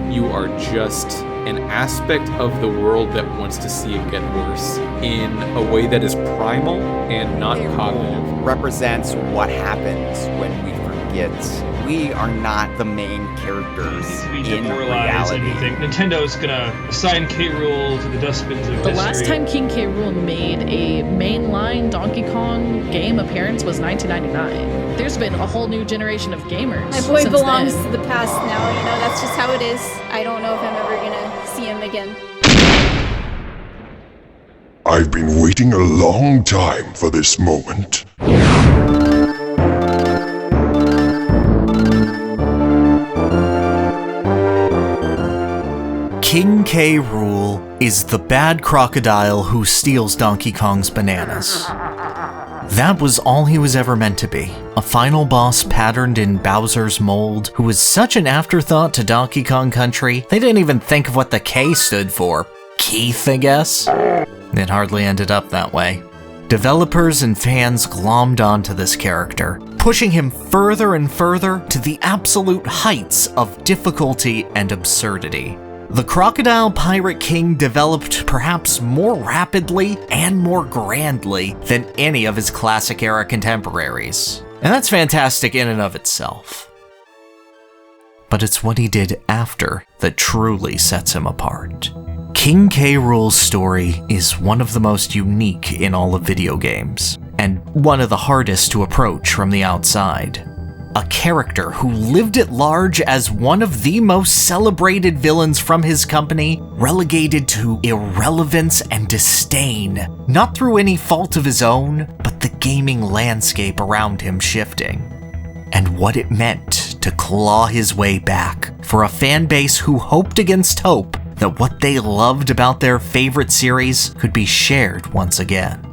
You are just an aspect of the world that wants to see it get worse in a way that is primal and not cognitive. Represents what happens when we forget we are not the main characters in reality. Nintendo's gonna assign K. Rool to the dustbins of history. The last time King K. Rool made a mainline Donkey Kong game appearance was 1999. There's been a whole new generation of gamers. My boy since belongs then. to the past now, you know, that's just how it is. I don't know if I'm ever gonna see him again. I've been waiting a long time for this moment. King K. Rool is the bad crocodile who steals Donkey Kong's bananas. That was all he was ever meant to be. A final boss patterned in Bowser's mold, who was such an afterthought to Donkey Kong Country, they didn't even think of what the K stood for. Keith, I guess? It hardly ended up that way. Developers and fans glommed onto this character, pushing him further and further to the absolute heights of difficulty and absurdity. The Crocodile Pirate King developed perhaps more rapidly and more grandly than any of his classic-era contemporaries. And that's fantastic in and of itself. But it's what he did after that truly sets him apart. King K. Rool's story is one of the most unique in all of video games, and one of the hardest to approach from the outside. A character who lived at large as one of the most celebrated villains from his company, relegated to irrelevance and disdain, not through any fault of his own, but the gaming landscape around him shifting. And what it meant to claw his way back for a fan base who hoped against hope that what they loved about their favorite series could be shared once again.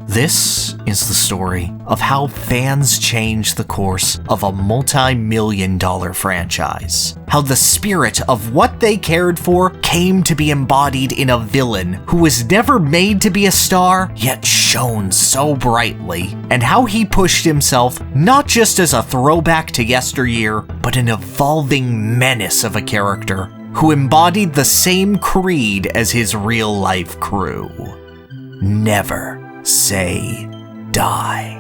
This is the story of how fans changed the course of a multi-million-dollar franchise. How the spirit of what they cared for came to be embodied in a villain who was never made to be a star, yet shone so brightly. And how he pushed himself not just as a throwback to yesteryear, but an evolving menace of a character who embodied the same creed as his real-life crew. Never say die.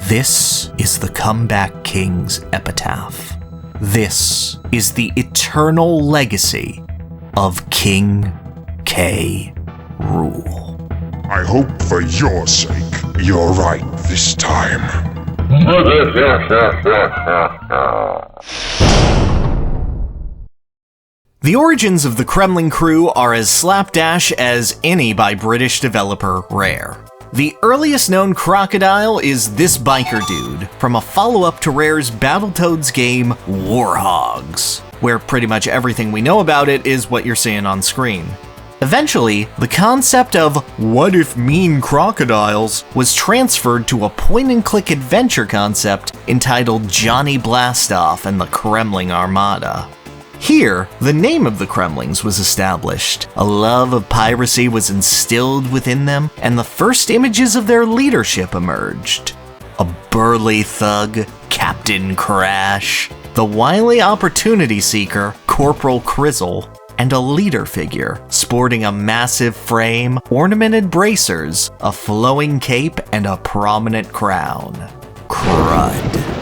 This is the Comeback King's epitaph. This is the eternal legacy of King K. Rool. I hope for your sake, you're right this time. The origins of the Kremling crew are as slapdash as any by British developer Rare. The earliest known Crocodile is this biker dude from a follow-up to Rare's Battletoads game Warhogs, where pretty much everything we know about it is what you're seeing on screen. Eventually, the concept of what if mean crocodiles was transferred to a point-and-click adventure concept entitled Johnny Blastoff and the Kremling Armada. Here, the name of the Kremlings was established, a love of piracy was instilled within them, and the first images of their leadership emerged. A burly thug, Captain Crash, the wily opportunity seeker, Corporal Crizzle, and a leader figure sporting a massive frame, ornamented bracers, a flowing cape, and a prominent crown. Crud.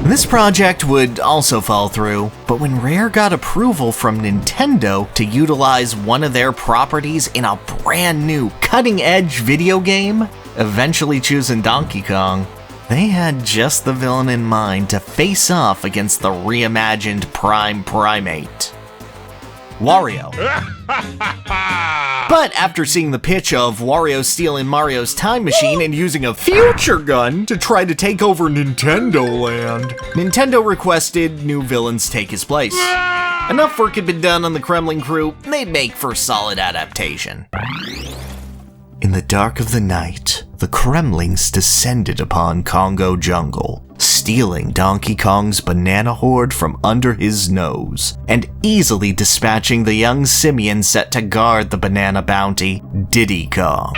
This project would also fall through, but when Rare got approval from Nintendo to utilize one of their properties in a brand new, cutting-edge video game, eventually choosing Donkey Kong, they had just the villain in mind to face off against the reimagined Prime Primate, Wario. But after seeing the pitch of Wario stealing Mario's time machine and using a future gun to try to take over Nintendo Land, Nintendo requested new villains take his place. Enough work had been done on the Kremling crew, they'd make for solid adaptation. In the dark of the night, the Kremlings descended upon Congo Jungle, stealing Donkey Kong's banana hoard from under his nose, and easily dispatching the young simian set to guard the banana bounty, Diddy Kong.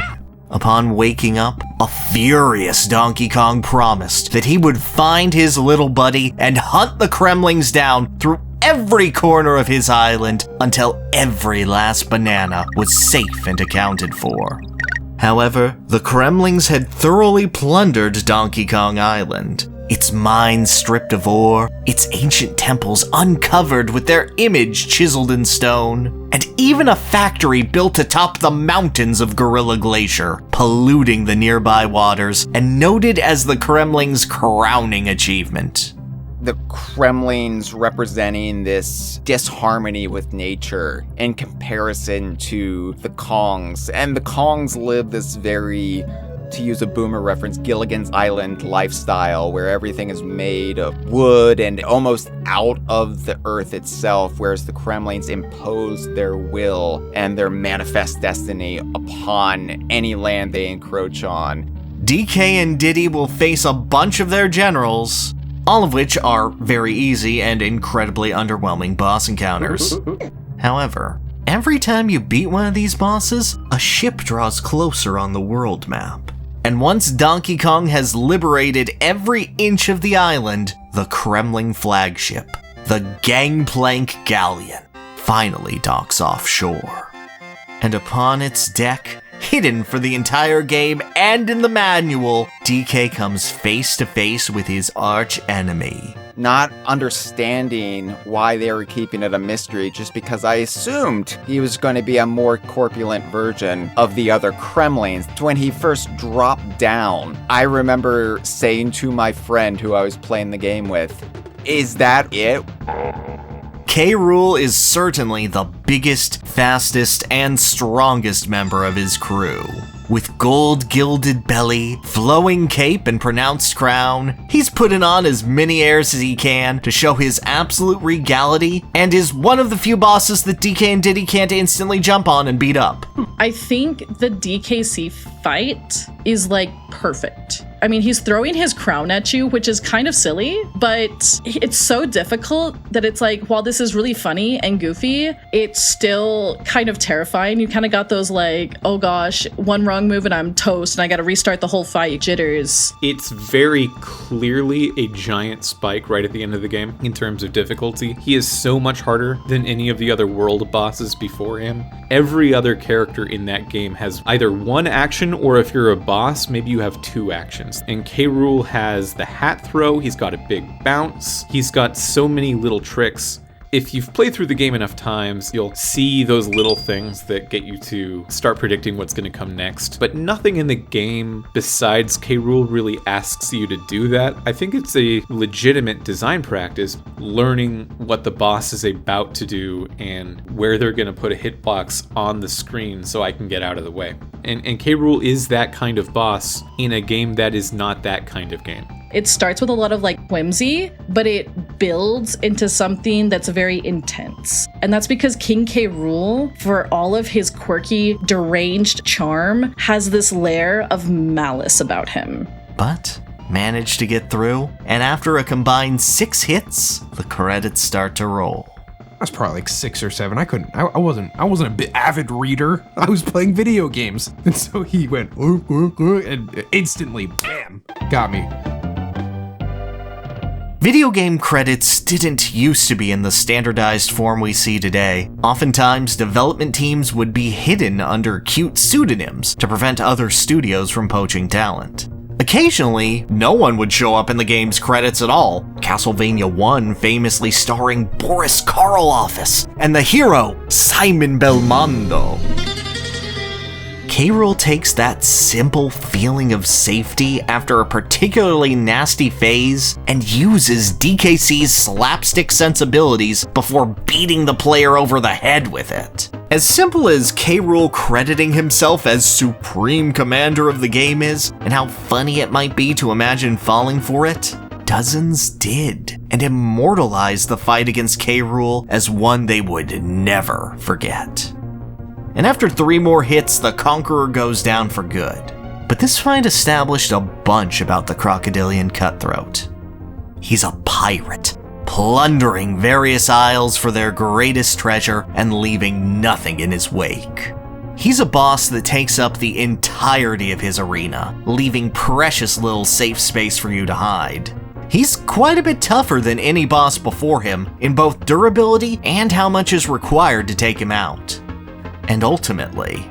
Upon waking up, a furious Donkey Kong promised that he would find his little buddy and hunt the Kremlings down through every corner of his island until every last banana was safe and accounted for. However, the Kremlings had thoroughly plundered Donkey Kong Island, its mines stripped of ore, its ancient temples uncovered with their image chiseled in stone, and even a factory built atop the mountains of Gorilla Glacier, polluting the nearby waters and noted as the Kremlings' crowning achievement. The Kremlings representing this disharmony with nature in comparison to the Kongs. And the Kongs live this very, to use a boomer reference, Gilligan's Island lifestyle where everything is made of wood and almost out of the earth itself, whereas the Kremlings impose their will and their manifest destiny upon any land they encroach on. DK and Diddy will face a bunch of their generals, all of which are very easy and incredibly underwhelming boss encounters. However, every time you beat one of these bosses, a ship draws closer on the world map. And once Donkey Kong has liberated every inch of the island, the Kremling flagship, the Gangplank Galleon, finally docks offshore. And upon its deck, hidden for the entire game and in the manual, DK comes face to face with his arch enemy. Not understanding why they were keeping it a mystery just because I assumed he was going to be a more corpulent version of the other Kremlings. When he first dropped down, I remember saying to my friend who I was playing the game with, "Is that it?" K. Rool is certainly the biggest, fastest, and strongest member of his crew. With gold-gilded belly, flowing cape, and pronounced crown, he's putting on as many airs as he can to show his absolute regality, and is one of the few bosses that DK and Diddy can't instantly jump on and beat up. I think the DKC fight is like perfect. I mean, he's throwing his crown at you, which is kind of silly, but it's so difficult that it's like, while this is really funny and goofy, it's still kind of terrifying. You kind of got those like, oh gosh, one wrong move and I'm toast and I got to restart the whole fight jitters. It's very clearly a giant spike right at the end of the game in terms of difficulty. He is so much harder than any of the other world bosses before him. Every other character in that game has either one action, or if you're a boss, maybe you have two actions. And K. Rool has the hat throw, he's got a big bounce, he's got so many little tricks. If you've played through the game enough times, you'll see those little things that get you to start predicting what's going to come next. But nothing in the game besides K. Rool really asks you to do that. I think it's a legitimate design practice, learning what the boss is about to do and where they're going to put a hitbox on the screen so I can get out of the way. And K. Rool is that kind of boss in a game that is not that kind of game. It starts with a lot of like whimsy, but it builds into something that's very intense. And that's because King K. Rool, for all of his quirky, deranged charm, has this layer of malice about him. But managed to get through, and after a combined 6 hits, the credits start to roll. I was probably like 6 or 7. I wasn't a bit avid reader. I was playing video games. And so he went, and instantly, bam, got me. Video game credits didn't used to be in the standardized form we see today. Oftentimes, development teams would be hidden under cute pseudonyms to prevent other studios from poaching talent. Occasionally, no one would show up in the game's credits at all, Castlevania 1 famously starring Boris Karloff's and the hero Simon Belmondo. K. Rool takes that simple feeling of safety after a particularly nasty phase and uses DKC's slapstick sensibilities before beating the player over the head with it. As simple as K. Rool crediting himself as Supreme Commander of the game is, and how funny it might be to imagine falling for it, dozens did, and immortalized the fight against K. Rool as one they would never forget. And after 3 more hits, the Conqueror goes down for good. But this fight established a bunch about the Crocodilian Cutthroat. He's a pirate, plundering various isles for their greatest treasure and leaving nothing in his wake. He's a boss that takes up the entirety of his arena, leaving precious little safe space for you to hide. He's quite a bit tougher than any boss before him in both durability and how much is required to take him out. And ultimately,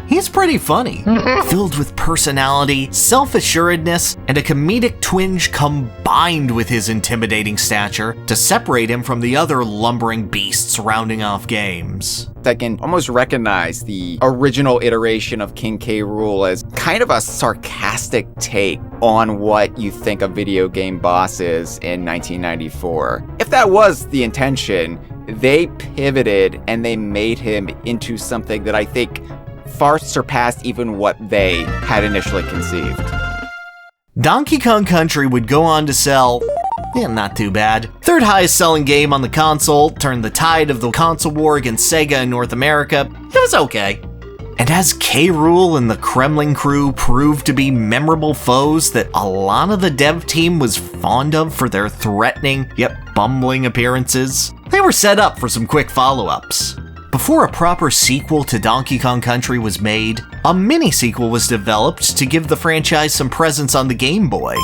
he's pretty funny, filled with personality, self-assuredness, and a comedic twinge combined with his intimidating stature to separate him from the other lumbering beasts rounding off games. I can almost recognize the original iteration of King K. Rool as kind of a sarcastic take on what you think a video game boss is in 1994. If that was the intention, they pivoted and they made him into something that I think far surpassed even what they had initially conceived. Donkey Kong Country would go on to sell, not too bad, third highest selling game on the console, turned the tide of the console war against Sega in North America. It was okay. And as K. Rool and the Kremling crew proved to be memorable foes that a lot of the dev team was fond of for their threatening yet bumbling appearances, they were set up for some quick follow-ups. Before a proper sequel to Donkey Kong Country was made, a mini-sequel was developed to give the franchise some presence on the Game Boy.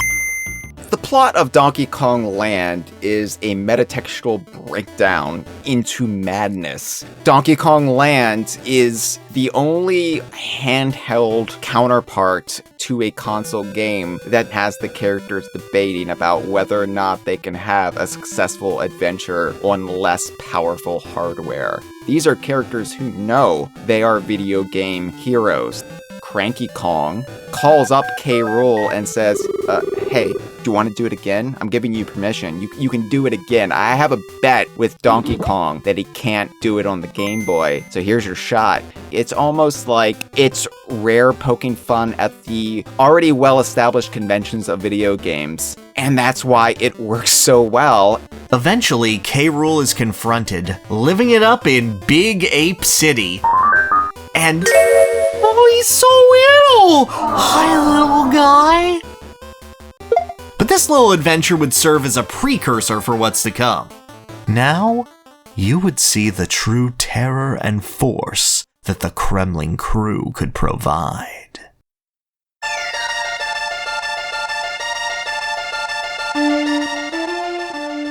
The plot of Donkey Kong Land is a metatextual breakdown into madness. Donkey Kong Land is the only handheld counterpart to a console game that has the characters debating about whether or not they can have a successful adventure on less powerful hardware. These are characters who know they are video game heroes. Cranky Kong calls up K. Rool and says, hey, do you want to do it again? I'm giving you permission. You can do it again. I have a bet with Donkey Kong that he can't do it on the Game Boy, so here's your shot. It's almost like it's Rare poking fun at the already well-established conventions of video games, and that's why it works so well. Eventually, K. Rool is confronted, living it up in Big Ape City. And oh, he's so little! Hi, little guy! But this little adventure would serve as a precursor for what's to come. Now, you would see the true terror and force that the Kremling crew could provide.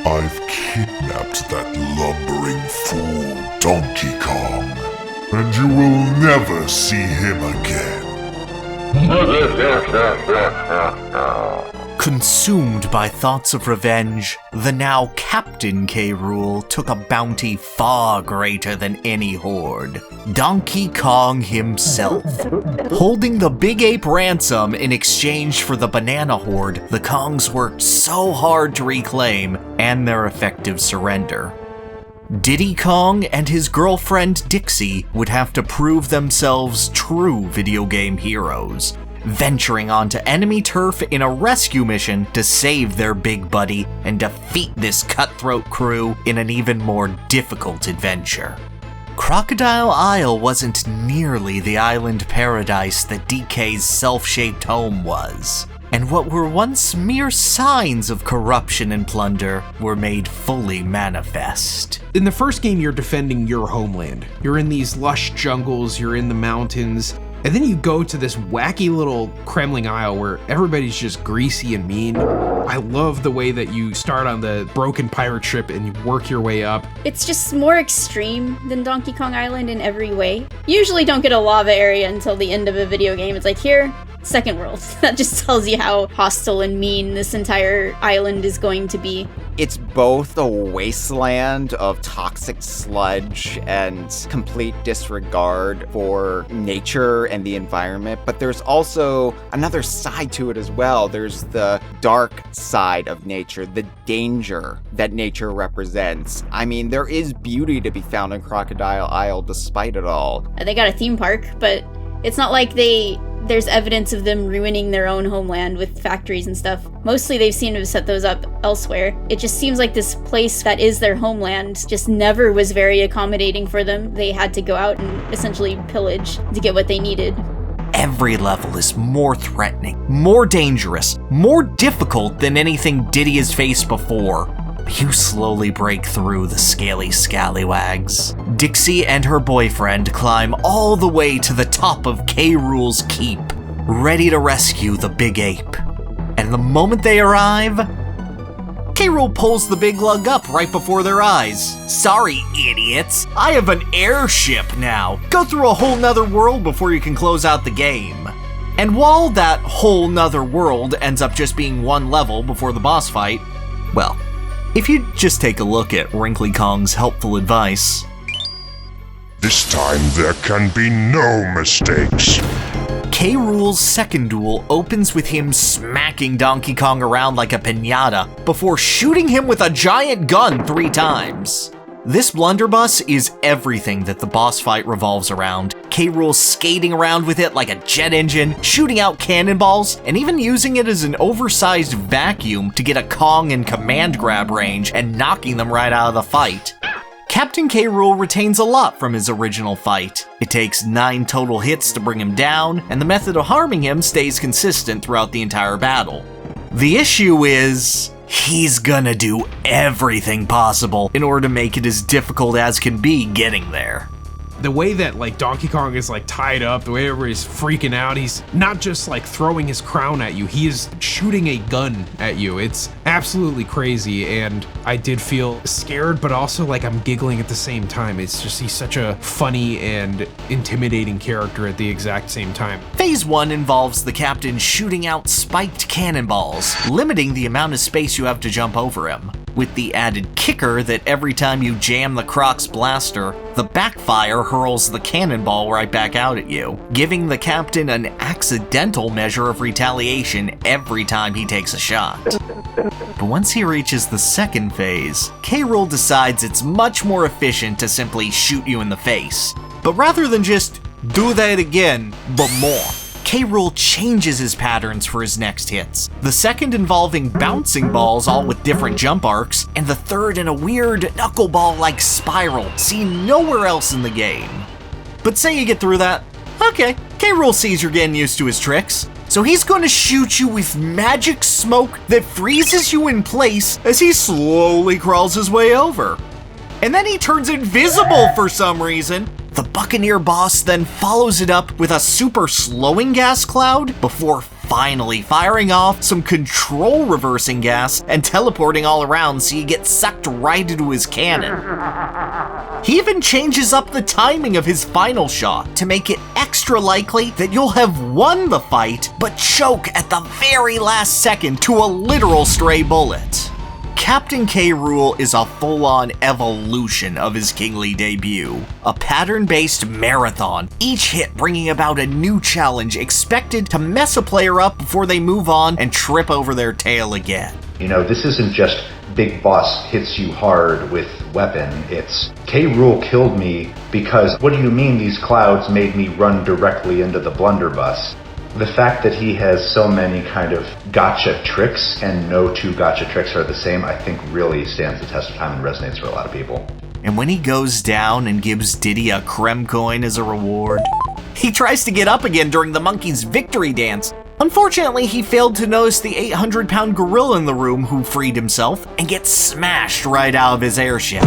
I've kidnapped that lumbering fool, Donkey Kong, and you will never see him again. Consumed by thoughts of revenge, the now Captain K. Rool took a bounty far greater than any horde. Donkey Kong himself. Holding the Big Ape ransom in exchange for the banana horde the Kongs worked so hard to reclaim and their effective surrender. Diddy Kong and his girlfriend Dixie would have to prove themselves true video game heroes, venturing onto enemy turf in a rescue mission to save their big buddy and defeat this cutthroat crew in an even more difficult adventure. Crocodile Isle wasn't nearly the island paradise that DK's self-shaped home was, and what were once mere signs of corruption and plunder were made fully manifest. In the first game, you're defending your homeland. You're in these lush jungles, you're in the mountains, and then you go to this wacky little Kremling Isle where everybody's just greasy and mean. I love the way that you start on the broken pirate ship and you work your way up. It's just more extreme than Donkey Kong Island in every way. You usually don't get a lava area until the end of a video game. It's like, here, second world. That just tells you how hostile and mean this entire island is going to be. It's both a wasteland of toxic sludge and complete disregard for nature and the environment, but there's also another side to it as well. There's the dark side of nature, the danger that nature represents. I mean, there is beauty to be found in Crocodile Isle despite it all. They got a theme park, but it's not like there's evidence of them ruining their own homeland with factories and stuff. Mostly they've seemed to have set those up elsewhere. It just seems like this place that is their homeland just never was very accommodating for them. They had to go out and essentially pillage to get what they needed. Every level is more threatening, more dangerous, more difficult than anything Diddy has faced before. You slowly break through the scaly scallywags. Dixie and her boyfriend climb all the way to the top of K. Rool's keep, ready to rescue the Big Ape. And the moment they arrive, K. Rool pulls the big lug up right before their eyes. Sorry, idiots. I have an airship now. Go through a whole nother world before you can close out the game. And while that whole nother world ends up just being one level before the boss fight, well, if you just take a look at Wrinkly Kong's helpful advice. This time there can be no mistakes. K. Rool's second duel opens with him smacking Donkey Kong around like a piñata before shooting him with a giant gun 3 times. This blunderbuss is everything that the boss fight revolves around. K. Rool skating around with it like a jet engine, shooting out cannonballs, and even using it as an oversized vacuum to get a Kong in command grab range and knocking them right out of the fight. Captain K. Rool retains a lot from his original fight. It takes 9 total hits to bring him down, and the method of harming him stays consistent throughout the entire battle. The issue is, he's gonna do everything possible in order to make it as difficult as can be getting there. The way that like Donkey Kong is like tied up, the way everybody's freaking out, he's not just like throwing his crown at you, he is shooting a gun at you. It's absolutely crazy, and I did feel scared, but also like I'm giggling at the same time. It's just, he's such a funny and intimidating character at the exact same time. Phase 1 involves the captain shooting out spiked cannonballs, limiting the amount of space you have to jump over him, with the added kicker that every time you jam the Croc's blaster, the backfire hurls the cannonball right back out at you, giving the captain an accidental measure of retaliation every time he takes a shot. But once he reaches the second phase, K. Rool decides it's much more efficient to simply shoot you in the face. But rather than just do that again, but more, K. Rool changes his patterns for his next hits. The second involving bouncing balls all with different jump arcs, and the third in a weird knuckleball-like spiral seen nowhere else in the game. But say you get through that, okay, K. Rool sees you're getting used to his tricks, so he's going to shoot you with magic smoke that freezes you in place as he slowly crawls his way over. And then he turns invisible for some reason. The Buccaneer boss then follows it up with a super slowing gas cloud before finally firing off some control reversing gas and teleporting all around so you get sucked right into his cannon. He even changes up the timing of his final shot to make it extra likely that you'll have won the fight but choke at the very last second to a literal stray bullet. Captain K. Rool is a full-on evolution of his kingly debut. A pattern-based marathon, each hit bringing about a new challenge expected to mess a player up before they move on and trip over their tail again. You know, this isn't just big boss hits you hard with weapon, it's K. Rool killed me because what do you mean these clouds made me run directly into the blunderbuss? The fact that he has so many kind of gotcha tricks and no 2 gotcha tricks are the same, I think really stands the test of time and resonates for a lot of people. And when he goes down and gives Diddy a Krem coin as a reward, he tries to get up again during the monkey's victory dance. Unfortunately, he failed to notice the 800-pound gorilla in the room who freed himself and gets smashed right out of his airship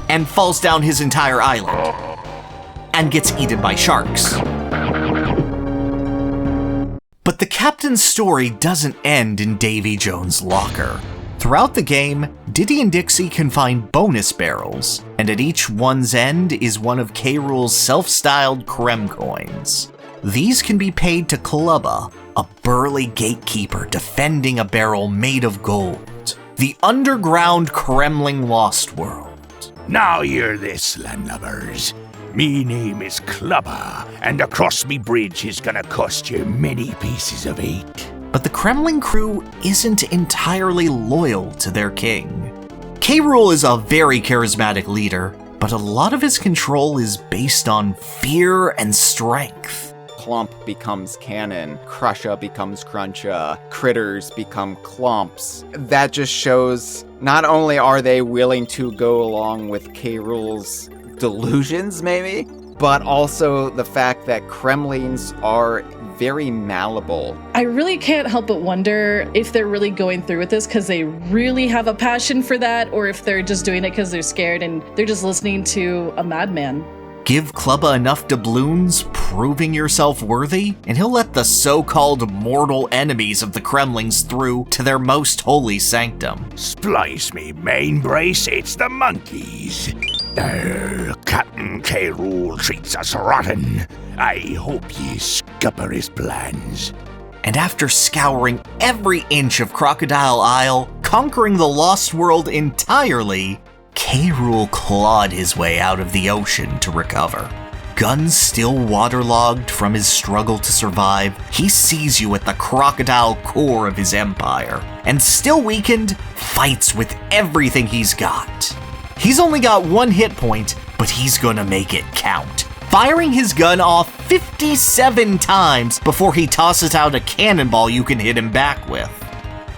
and falls down his entire island and gets eaten by sharks. But the captain's story doesn't end in Davy Jones' locker. Throughout the game, Diddy and Dixie can find bonus barrels, and at each one's end is one of K. Rool's self-styled Krem coins. These can be paid to Klubba, a burly gatekeeper defending a barrel made of gold. The underground Kremling Lost World. Now hear this, landlubbers. Me name is Klubba, and across me bridge is gonna cost you many pieces of 8. But the Kremling crew isn't entirely loyal to their king. K. Rool is a very charismatic leader, but a lot of his control is based on fear and strength. Clump becomes canon, Crusha becomes Cruncha, critters become clumps. That just shows not only are they willing to go along with K. Rool's delusions maybe, but also the fact that Kremlings are very malleable. I really can't help but wonder if they're really going through with this because they really have a passion for that, or if they're just doing it because they're scared and they're just listening to a madman. Give Klubba enough doubloons, proving yourself worthy, and he'll let the so-called mortal enemies of the Kremlings through to their most holy sanctum. Splice me, main brace, it's the monkeys. Captain K. Rool treats us rotten. I hope ye scupper his plans. And after scouring every inch of Crocodile Isle, conquering the Lost World entirely, K. Rool clawed his way out of the ocean to recover. Guns still waterlogged from his struggle to survive, he sees you at the crocodile core of his empire, and still weakened, fights with everything he's got. He's only got 1 hit point, but he's gonna make it count, firing his gun off 57 times before he tosses out a cannonball you can hit him back with.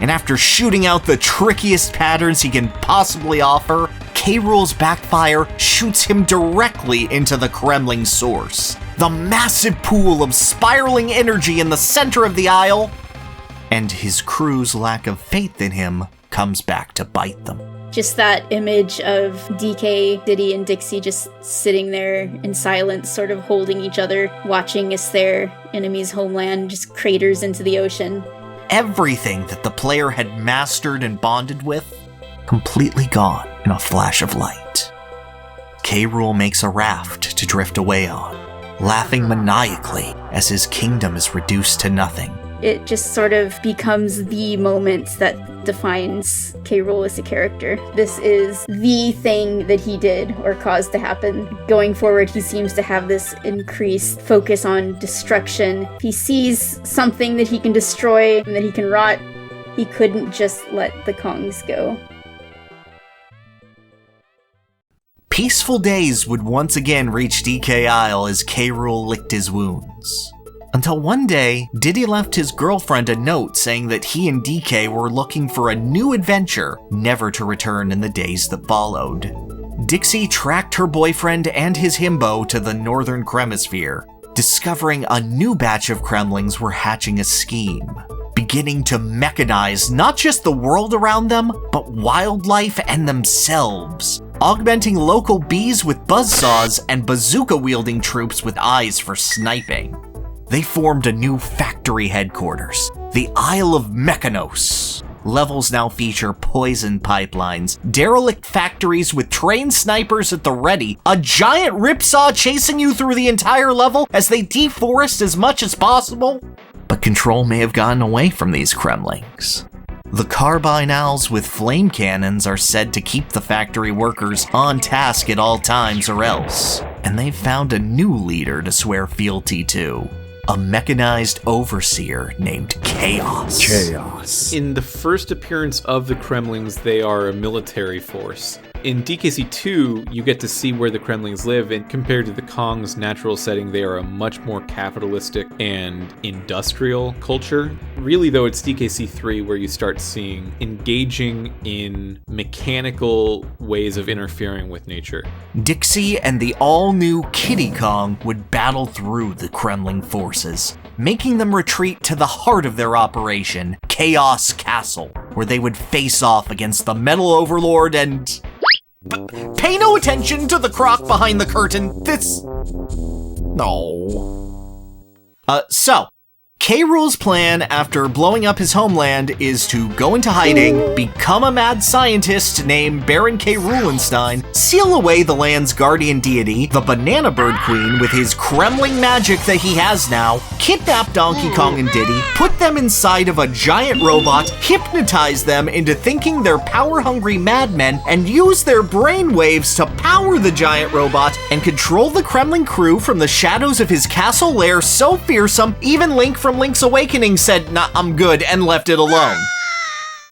And after shooting out the trickiest patterns he can possibly offer, K. Rool's backfire shoots him directly into the Kremling source, the massive pool of spiraling energy in the center of the Isle, and his crew's lack of faith in him comes back to bite them. Just that image of DK, Diddy, and Dixie just sitting there in silence, sort of holding each other, watching as their enemy's homeland just craters into the ocean. Everything that the player had mastered and bonded with, completely gone in a flash of light. K. Rool makes a raft to drift away on, laughing maniacally as his kingdom is reduced to nothing. It just sort of becomes the moment that defines K. Rool as a character. This is the thing that he did or caused to happen. Going forward, he seems to have this increased focus on destruction. If he sees something that he can destroy and that he can rot, he couldn't just let the Kongs go. Peaceful days would once again reach DK Isle as K. Rool licked his wounds. Until one day, Diddy left his girlfriend a note saying that he and DK were looking for a new adventure, never to return in the days that followed. Dixie tracked her boyfriend and his himbo to the northern Kremisphere, discovering a new batch of Kremlings were hatching a scheme, beginning to mechanize not just the world around them, but wildlife and themselves, augmenting local bees with buzzsaws and bazooka-wielding troops with eyes for sniping. They formed a new factory headquarters, the Isle of Mechanos. Levels now feature poison pipelines, derelict factories with trained snipers at the ready, a giant ripsaw chasing you through the entire level as they deforest as much as possible. But control may have gotten away from these Kremlings. The carbine owls with flame cannons are said to keep the factory workers on task at all times or else, and they've found a new leader to swear fealty to. A mechanized overseer named Chaos. In the first appearance of the Kremlings, they are a military force. In DKC 2, you get to see where the Kremlings live, and compared to the Kong's natural setting, they are a much more capitalistic and industrial culture. Really, though, it's DKC 3 where you start seeing engaging in mechanical ways of interfering with nature. Dixie and the all-new Kitty Kong would battle through the Kremling forces, making them retreat to the heart of their operation, Chaos Castle, where they would face off against the Metal Overlord and... Pay no attention to the croc behind the curtain. So, K. Rool's plan after blowing up his homeland is to go into hiding, become a mad scientist named Baron K. Roolenstein, seal away the land's guardian deity, the Banana Bird Queen, with his Kremling magic that he has now, kidnap Donkey Kong and Diddy, put them inside of a giant robot, hypnotize them into thinking they're power-hungry madmen, and use their brainwaves to power the giant robot and control the Kremling crew from the shadows of his castle lair so fearsome, even Link from Link's Awakening said, "Nah, I'm good," and left it alone.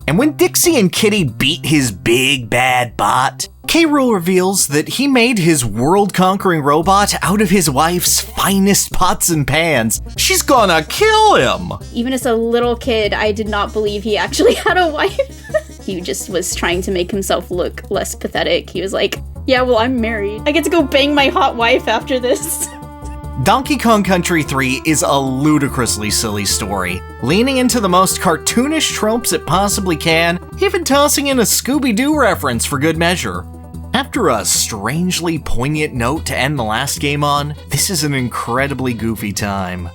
And when Dixie and Kitty beat his big bad bot, K. Rool reveals that he made his world-conquering robot out of his wife's finest pots and pans. She's gonna kill him! Even as a little kid, I did not believe he actually had a wife. He just was trying to make himself look less pathetic. He was like, yeah, well, I'm married. I get to go bang my hot wife after this. Donkey Kong Country 3 is a ludicrously silly story, leaning into the most cartoonish tropes it possibly can, even tossing in a Scooby-Doo reference for good measure. After a strangely poignant note to end the last game on, this is an incredibly goofy time.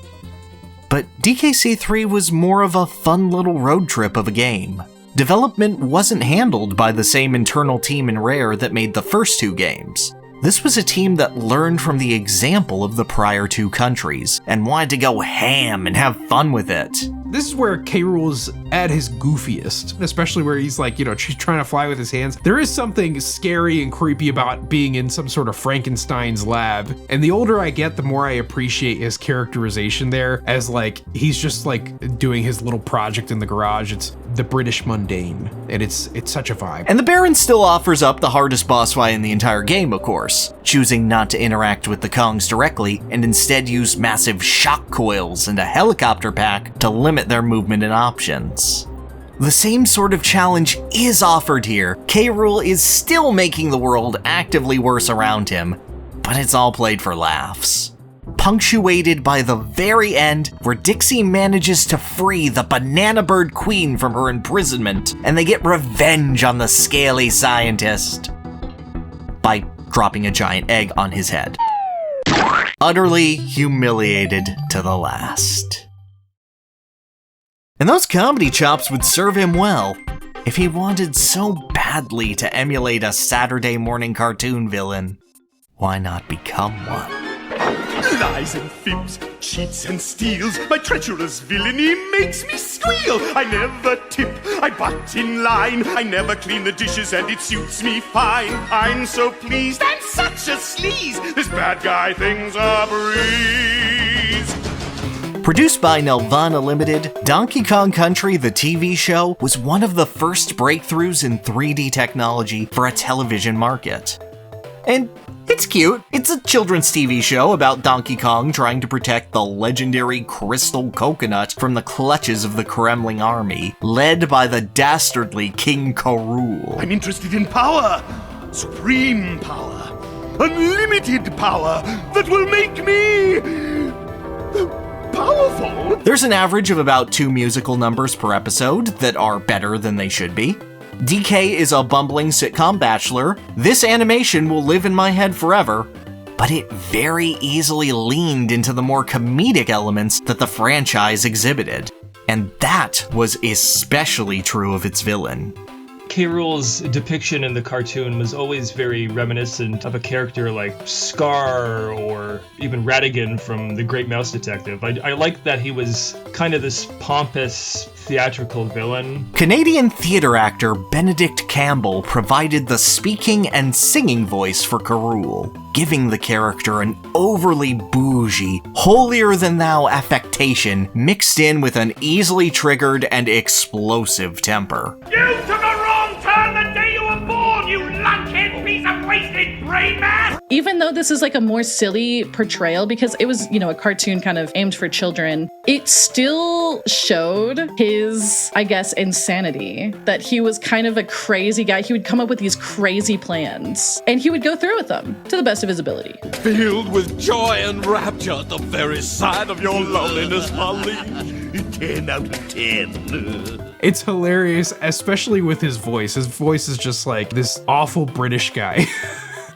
But DKC3 was more of a fun little road trip of a game. Development wasn't handled by the same internal team in Rare that made the first two games. This was a team that learned from the example of the prior two countries, and wanted to go ham and have fun with it. This is where K. Rool's at his goofiest, especially where he's like, trying to fly with his hands. There is something scary and creepy about being in some sort of Frankenstein's lab. And the older I get, the more I appreciate his characterization there as like, he's just like doing his little project in the garage. It's the British mundane, and it's such a vibe. And the Baron still offers up the hardest boss fight in the entire game, of course, choosing not to interact with the Kongs directly and instead use massive shock coils and a helicopter pack to limit their movement and options. The same sort of challenge is offered here. K. Rool is still making the world actively worse around him, but it's all played for laughs. Punctuated by the very end, where Dixie manages to free the Banana Bird Queen from her imprisonment, and they get revenge on the scaly scientist by dropping a giant egg on his head. Utterly humiliated to the last. And those comedy chops would serve him well if he wanted so badly to emulate a Saturday morning cartoon villain. Why not become one? Lies and fibs, cheats and steals, my treacherous villainy makes me squeal. I never tip, I butt in line, I never clean the dishes and it suits me fine. I'm so pleased, I'm such a sleaze, this bad guy thing's a breeze. Produced by Nelvana Limited, Donkey Kong Country, the TV show, was one of the first breakthroughs in 3D technology for a television market. And it's cute. It's a children's TV show about Donkey Kong trying to protect the legendary Crystal Coconut from the clutches of the Kremling army, led by the dastardly King K. Rool. I'm interested in power, supreme power, unlimited power that will make me powerful. There's an average of about 2 musical numbers per episode that are better than they should be. DK is a bumbling sitcom bachelor. This animation will live in my head forever, but it very easily leaned into the more comedic elements that the franchise exhibited. And that was especially true of its villain. K. Rool's depiction in the cartoon was always very reminiscent of a character like Scar or even Ratigan from The Great Mouse Detective. I liked that he was kind of this pompous, theatrical villain. Canadian theater actor Benedict Campbell provided the speaking and singing voice for K. Rool, giving the character an overly bougie, holier-than-thou affectation mixed in with an easily triggered and explosive temper. You took a wrong turn the day you were born, you lunkhead piece of wasted brain mass! Even though this is like a more silly portrayal, because it was, a cartoon kind of aimed for children, it still showed his, I guess, insanity. That he was kind of a crazy guy. He would come up with these crazy plans, and he would go through with them to the best of his ability. Filled with joy and rapture at the very sight of your loneliness, Holly. 10 out of 10. It's hilarious, especially with his voice. His voice is just like this awful British guy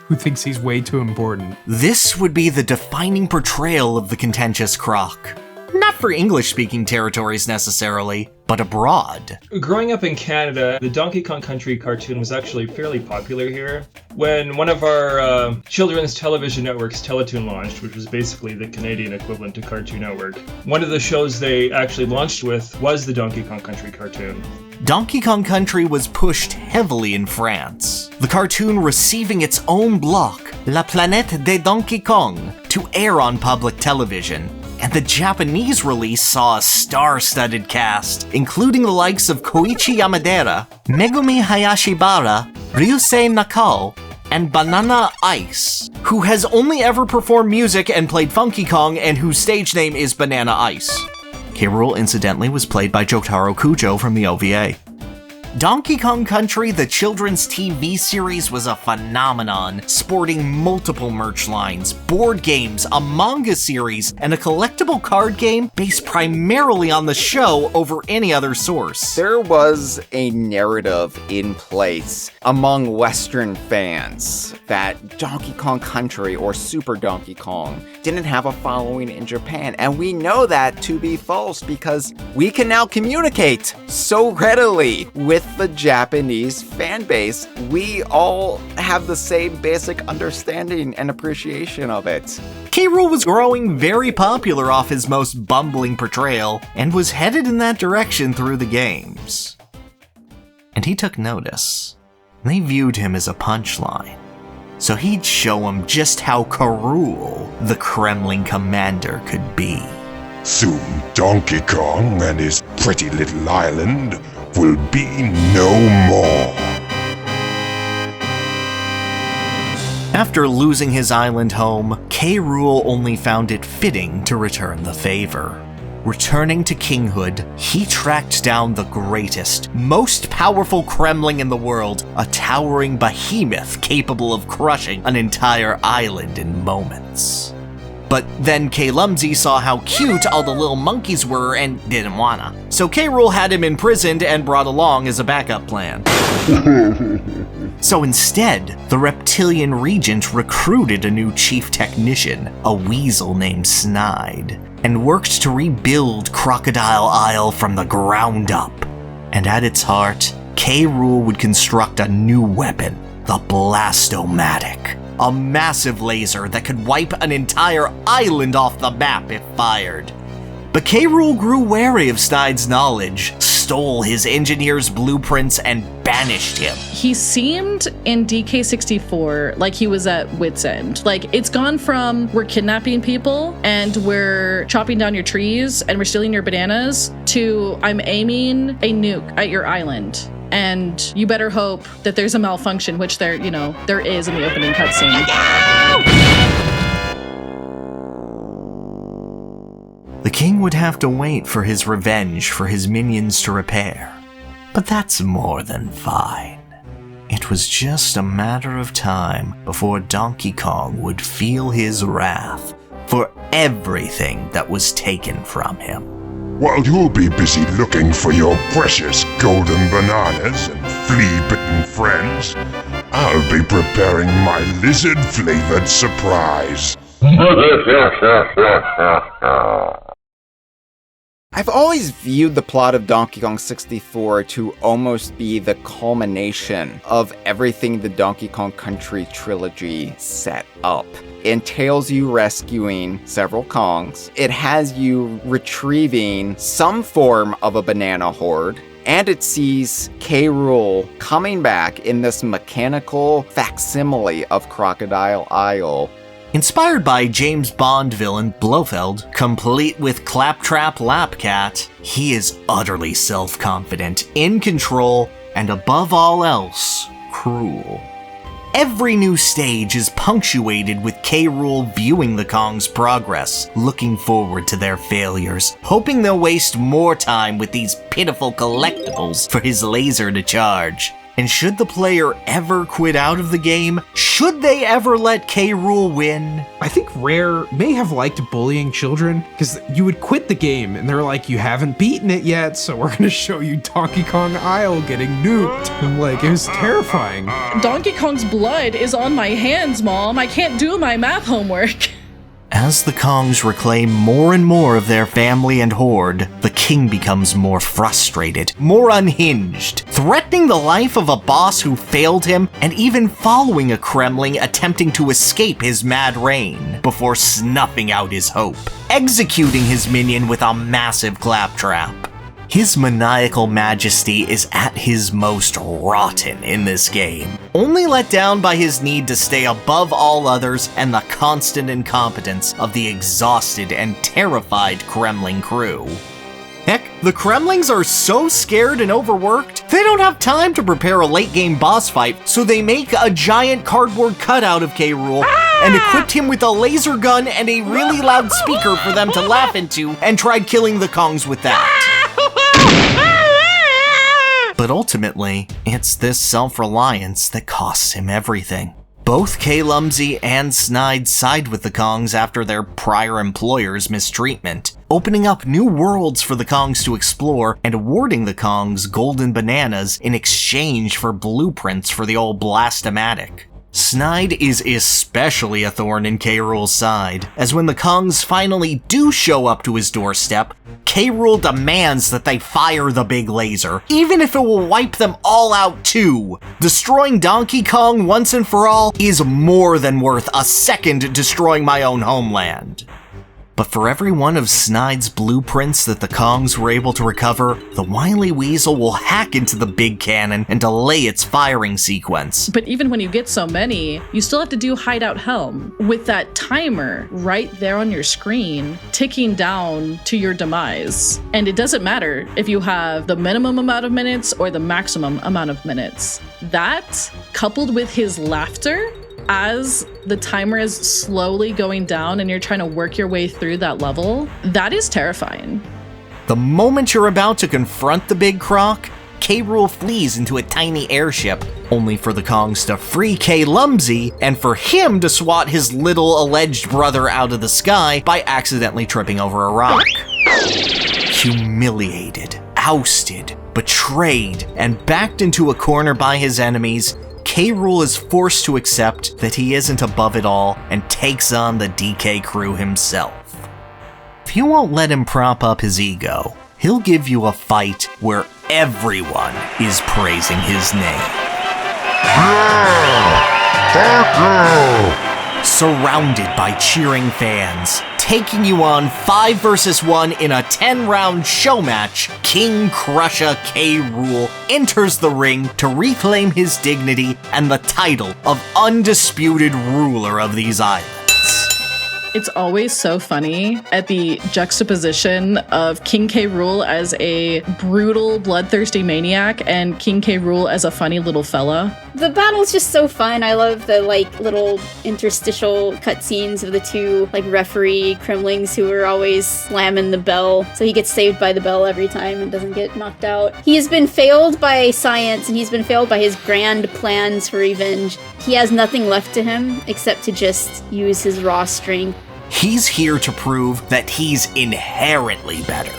who thinks he's way too important. This would be the defining portrayal of the contentious Croc. Not for English-speaking territories necessarily, but abroad. Growing up in Canada, the Donkey Kong Country cartoon was actually fairly popular here. When one of our children's television networks, Teletoon, launched, which was basically the Canadian equivalent to Cartoon Network, one of the shows they actually launched with was the Donkey Kong Country cartoon. Donkey Kong Country was pushed heavily in France, the cartoon receiving its own block, La Planète de Donkey Kong, to air on public television. And the Japanese release saw a star-studded cast, including the likes of Koichi Yamadera, Megumi Hayashibara, Ryusei Nakao, and Banana Ice, who has only ever performed music and played Funky Kong and whose stage name is Banana Ice. K. Rool, incidentally, was played by Jotaro Kujo from the OVA. Donkey Kong Country, the children's TV series, was a phenomenon, sporting multiple merch lines, board games, a manga series, and a collectible card game based primarily on the show over any other source. There was a narrative in place among Western fans that Donkey Kong Country or Super Donkey Kong didn't have a following in Japan, and we know that to be false because we can now communicate so readily with the Japanese fan base. We all have the same basic understanding and appreciation of it. K. Rool was growing very popular off his most bumbling portrayal, and was headed in that direction through the games. And he took notice. They viewed him as a punchline. So he'd show him just how cruel the Kremling commander could be. Soon Donkey Kong and his pretty little island will be no more. After losing his island home, K. Rool only found it fitting to return the favor. Returning to kinghood, he tracked down the greatest, most powerful Kremling in the world, a towering behemoth capable of crushing an entire island in moments. But then K-Lumsy saw how cute all the little monkeys were and didn't wanna. So K. Rool had him imprisoned and brought along as a backup plan. So instead, the reptilian regent recruited a new chief technician, a weasel named Snide, and worked to rebuild Crocodile Isle from the ground up. And at its heart, K. Rool would construct a new weapon, the Blastomatic, a massive laser that could wipe an entire island off the map if fired. But K. Rool grew wary of Snide's knowledge, stole his engineer's blueprints, and banished him. He seemed in DK64 like he was at wit's end. Like, it's gone from we're kidnapping people and we're chopping down your trees and we're stealing your bananas to I'm aiming a nuke at your island. And you better hope that there's a malfunction, which there is in the opening cutscene. The king would have to wait for his revenge for his minions to repair. But that's more than fine. It was just a matter of time before Donkey Kong would feel his wrath for everything that was taken from him. While you'll be busy looking for your precious golden bananas and flea-bitten friends, I'll be preparing my lizard-flavored surprise. I've always viewed the plot of Donkey Kong 64 to almost be the culmination of everything the Donkey Kong Country trilogy set up. It entails you rescuing several Kongs. It has you retrieving some form of a banana horde. And it sees K. Rool coming back in this mechanical facsimile of Crocodile Isle. Inspired by James Bond villain Blofeld, complete with Claptrap Lapcat, he is utterly self-confident, in control, and above all else, cruel. Every new stage is punctuated with K. Rool viewing the Kong's progress, looking forward to their failures, hoping they'll waste more time with these pitiful collectibles for his laser to charge. And should the player ever quit out of the game, should they ever let K. Rool win? I think Rare may have liked bullying children, because you would quit the game and they're like, you haven't beaten it yet, so we're gonna show you Donkey Kong Isle getting nuked. And like, it was terrifying. Donkey Kong's blood is on my hands, Mom. I can't do my math homework. As the Kongs reclaim more and more of their family and horde, the king becomes more frustrated, more unhinged, threatening the life of a boss who failed him, and even following a Kremling attempting to escape his mad reign before snuffing out his hope, executing his minion with a massive claptrap. His maniacal majesty is at his most rotten in this game, only let down by his need to stay above all others and the constant incompetence of the exhausted and terrified Kremling crew. Heck, the Kremlings are so scared and overworked, they don't have time to prepare a late-game boss fight, so they make a giant cardboard cutout of K. Rool and equipped him with a laser gun and a really loud speaker for them to laugh into, and tried killing the Kongs with that. But But ultimately, it's this self-reliance that costs him everything. Both K-Lumsy and Snide side with the Kongs after their prior employers' mistreatment, opening up new worlds for the Kongs to explore and awarding the Kongs golden bananas in exchange for blueprints for the old Blast-O-Matic. Snide is especially a thorn in K. Rool's side, as when the Kongs finally do show up to his doorstep, K. Rool demands that they fire the big laser, even if it will wipe them all out too. Destroying Donkey Kong once and for all is more than worth a second destroying my own homeland. But for every one of Snide's blueprints that the Kongs were able to recover, the wily weasel will hack into the big cannon and delay its firing sequence. But even when you get so many, you still have to do Hideout Helm with that timer right there on your screen, ticking down to your demise. And it doesn't matter if you have the minimum amount of minutes or the maximum amount of minutes. That, coupled with his laughter, as the timer is slowly going down and you're trying to work your way through that level, that is terrifying. The moment you're about to confront the big croc, K. Rool flees into a tiny airship, only for the Kongs to free K-Lumsy and for him to swat his little alleged brother out of the sky by accidentally tripping over a rock. Humiliated, ousted, betrayed, and backed into a corner by his enemies, K. Rool is forced to accept that he isn't above it all and takes on the DK crew himself. If you won't let him prop up his ego, he'll give you a fight where everyone is praising his name. Surrounded by cheering fans, taking you on 5 versus 1 in a 10-round show match, King Crusher K. Rool enters the ring to reclaim his dignity and the title of undisputed ruler of these islands. It's always so funny at the juxtaposition of King K. Rool as a brutal, bloodthirsty maniac and King K. Rool as a funny little fella. The battle's just so fun. I love the little interstitial cutscenes of the two referee Kremlings who are always slamming the bell, so he gets saved by the bell every time and doesn't get knocked out. He has been failed by science and he's been failed by his grand plans for revenge. He has nothing left to him except to just use his raw strength. He's here to prove that he's inherently better.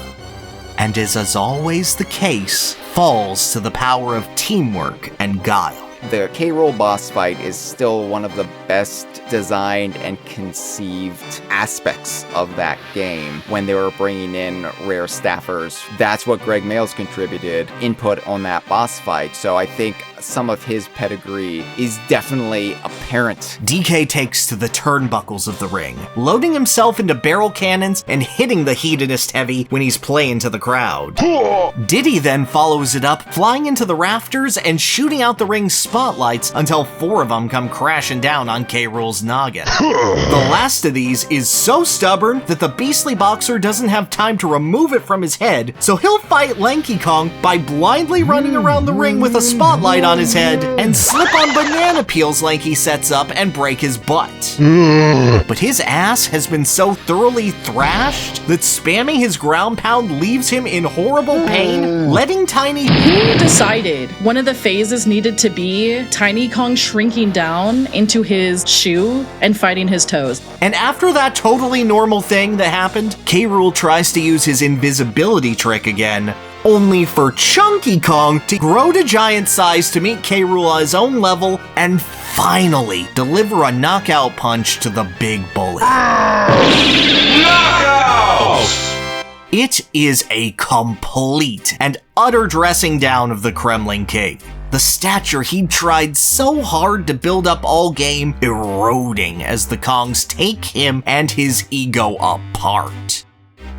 And as always the case, falls to the power of teamwork and guile. The K. Rool boss fight is still one of the best designed and conceived aspects of that game when they were bringing in rare staffers. That's what Greg Mayles contributed input on that boss fight, so I think some of his pedigree is definitely apparent. DK takes to the turnbuckles of the ring, loading himself into barrel cannons and hitting the hedonist heavy when he's playing to the crowd. Diddy then follows it up, flying into the rafters and shooting out the ring's spotlights until 4 of them come crashing down on K. Rool's noggin. The last of these is so stubborn that the beastly boxer doesn't have time to remove it from his head, so he'll fight Lanky Kong by blindly running around the ring with a spotlight on his head and slip on banana peels Lanky sets up and break his butt. But his ass has been so thoroughly thrashed that spamming his ground pound leaves him in horrible pain, letting Tiny... Who decided one of the phases needed to be Tiny Kong shrinking down into his shoe and fighting his toes? And after that totally normal thing that happened, K. Rool tries to use his invisibility trick again, only for Chunky Kong to grow to giant size to meet K. Rool on his own level and finally deliver a knockout punch to the big bully. Knockout! It is a complete and utter dressing down of the Kremling King. The stature he'd tried so hard to build up all game eroding as the Kongs take him and his ego apart.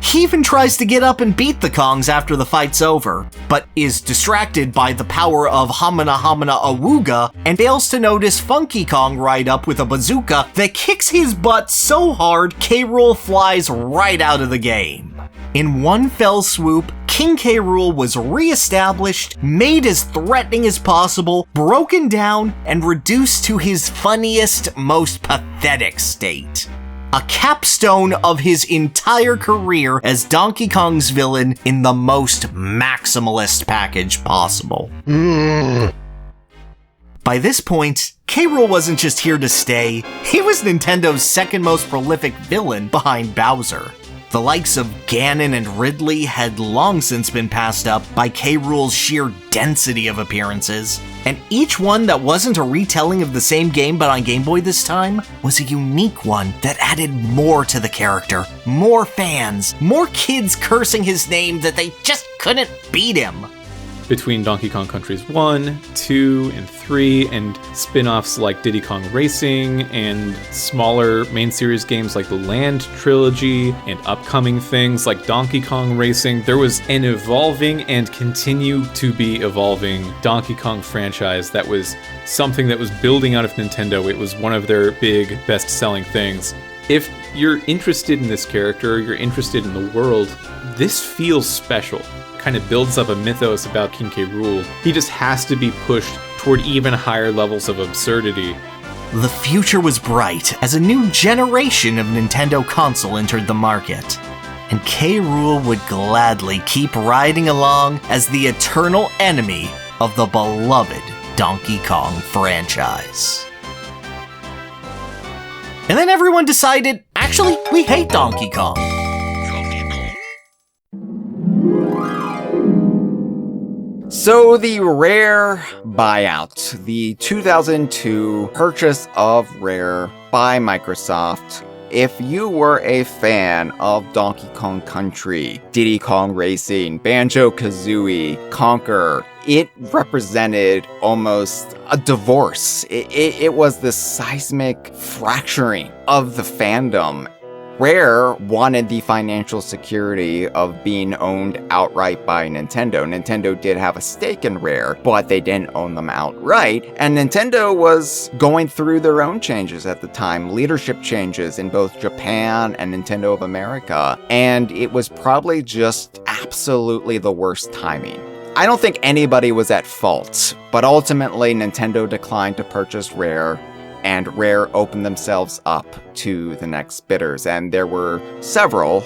He even tries to get up and beat the Kongs after the fight's over, but is distracted by the power of Hamana Hamana Awooga and fails to notice Funky Kong ride up with a bazooka that kicks his butt so hard K. Rool flies right out of the game. In one fell swoop, King K. Rool was re-established, made as threatening as possible, broken down, and reduced to his funniest, most pathetic state. a capstone of his entire career as Donkey Kong's villain in the most maximalist package possible. By this point, K. Rool wasn't just here to stay, he was Nintendo's second most prolific villain behind Bowser. The likes of Ganon and Ridley had long since been passed up by K. Rool's sheer density of appearances, and each one that wasn't a retelling of the same game but on Game Boy this time was a unique one that added more to the character, more fans, more kids cursing his name that they just couldn't beat him. Between Donkey Kong Countries 1, 2, and 3, and spin-offs like Diddy Kong Racing, and smaller main series games like the Land Trilogy, and upcoming things like Donkey Kong Racing, there was an evolving and continue to be evolving Donkey Kong franchise that was something that was building out of Nintendo. It was one of their big, best-selling things. If you're interested in this character, you're interested in the world, this feels special. Kind of builds up a mythos about King K. Rool. He just has to be pushed toward even higher levels of absurdity. The future was bright as a new generation of Nintendo console entered the market, and K. Rool would gladly keep riding along as the eternal enemy of the beloved Donkey Kong franchise. And then everyone decided, actually, we hate Donkey Kong. So the Rare Buyout, the 2002 purchase of Rare by Microsoft. If you were a fan of Donkey Kong Country, Diddy Kong Racing, Banjo-Kazooie, Conker, it represented almost a divorce. It was the seismic fracturing of the fandom. Rare wanted the financial security of being owned outright by Nintendo. Nintendo did have a stake in Rare, but they didn't own them outright. And Nintendo was going through their own changes at the time, leadership changes in both Japan and Nintendo of America. And it was probably just absolutely the worst timing. I don't think anybody was at fault, but ultimately Nintendo declined to purchase Rare, and Rare opened themselves up to the next bidders, and there were several,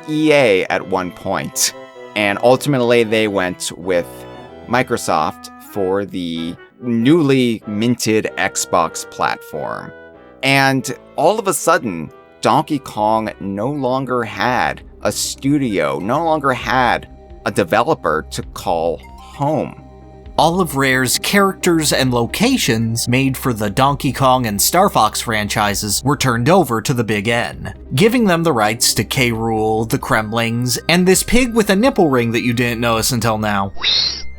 EA at one point, and ultimately they went with Microsoft for the newly minted Xbox platform. And all of a sudden, Donkey Kong no longer had a studio, no longer had a developer to call home. All of Rare's characters and locations made for the Donkey Kong and Star Fox franchises were turned over to the Big N, giving them the rights to K. Rool, the Kremlings, and this pig with a nipple ring that you didn't notice until now.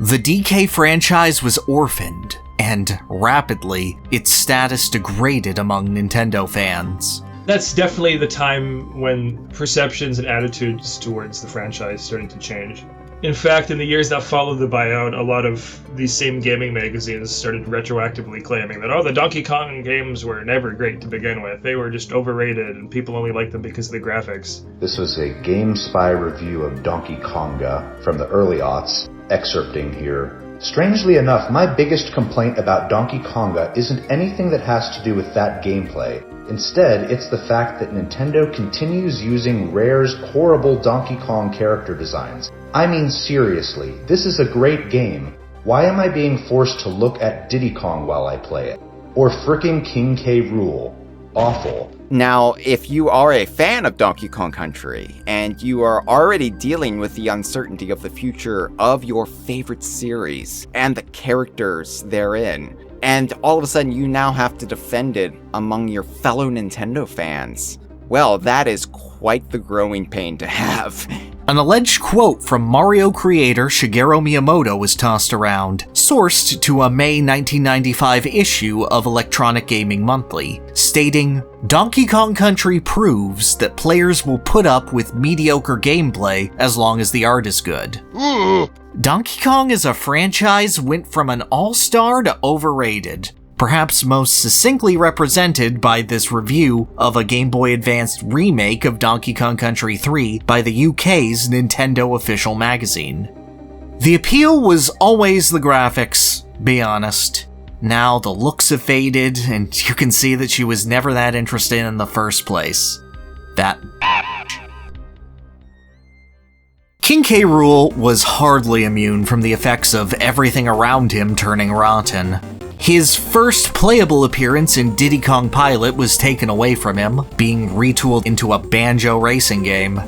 The DK franchise was orphaned, and rapidly, its status degraded among Nintendo fans. That's definitely the time when perceptions and attitudes towards the franchise started to change. In fact, in the years that followed the buyout, a lot of these same gaming magazines started retroactively claiming that, the Donkey Kong games were never great to begin with. They were just overrated, and people only liked them because of the graphics. This was a GameSpy review of Donkey Konga from the early aughts, excerpting here. Strangely enough, my biggest complaint about Donkey Konga isn't anything that has to do with that gameplay. Instead, it's the fact that Nintendo continues using Rare's horrible Donkey Kong character designs. I mean, seriously, this is a great game. Why am I being forced to look at Diddy Kong while I play it? Or frickin' King K. Rool? Awful. Now, if you are a fan of Donkey Kong Country, and you are already dealing with the uncertainty of the future of your favorite series, and the characters therein, and all of a sudden you now have to defend it among your fellow Nintendo fans, well, that is quite the growing pain to have. An alleged quote from Mario creator Shigeru Miyamoto was tossed around, sourced to a May 1995 issue of Electronic Gaming Monthly, stating, "Donkey Kong Country proves that players will put up with mediocre gameplay as long as the art is good." Donkey Kong as a franchise went from an all-star to overrated, perhaps most succinctly represented by this review of a Game Boy Advanced remake of Donkey Kong Country 3 by the UK's Nintendo official magazine. The appeal was always the graphics, be honest. Now the looks have faded, and you can see that she was never that interested in the first place. That King K. Rool was hardly immune from the effects of everything around him turning rotten. His first playable appearance in Diddy Kong Pilot was taken away from him, being retooled into a banjo racing game.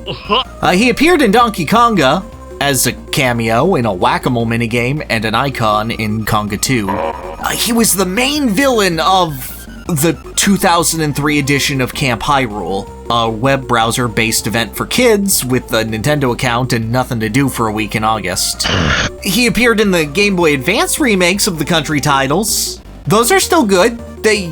He appeared in Donkey Konga as a cameo in a whack-a-mole minigame and an icon in Konga 2. He was the main villain of the 2003 edition of Camp Hyrule, a web browser-based event for kids with a Nintendo account and nothing to do for a week in August. He appeared in the Game Boy Advance remakes of the country titles. Those are still good. They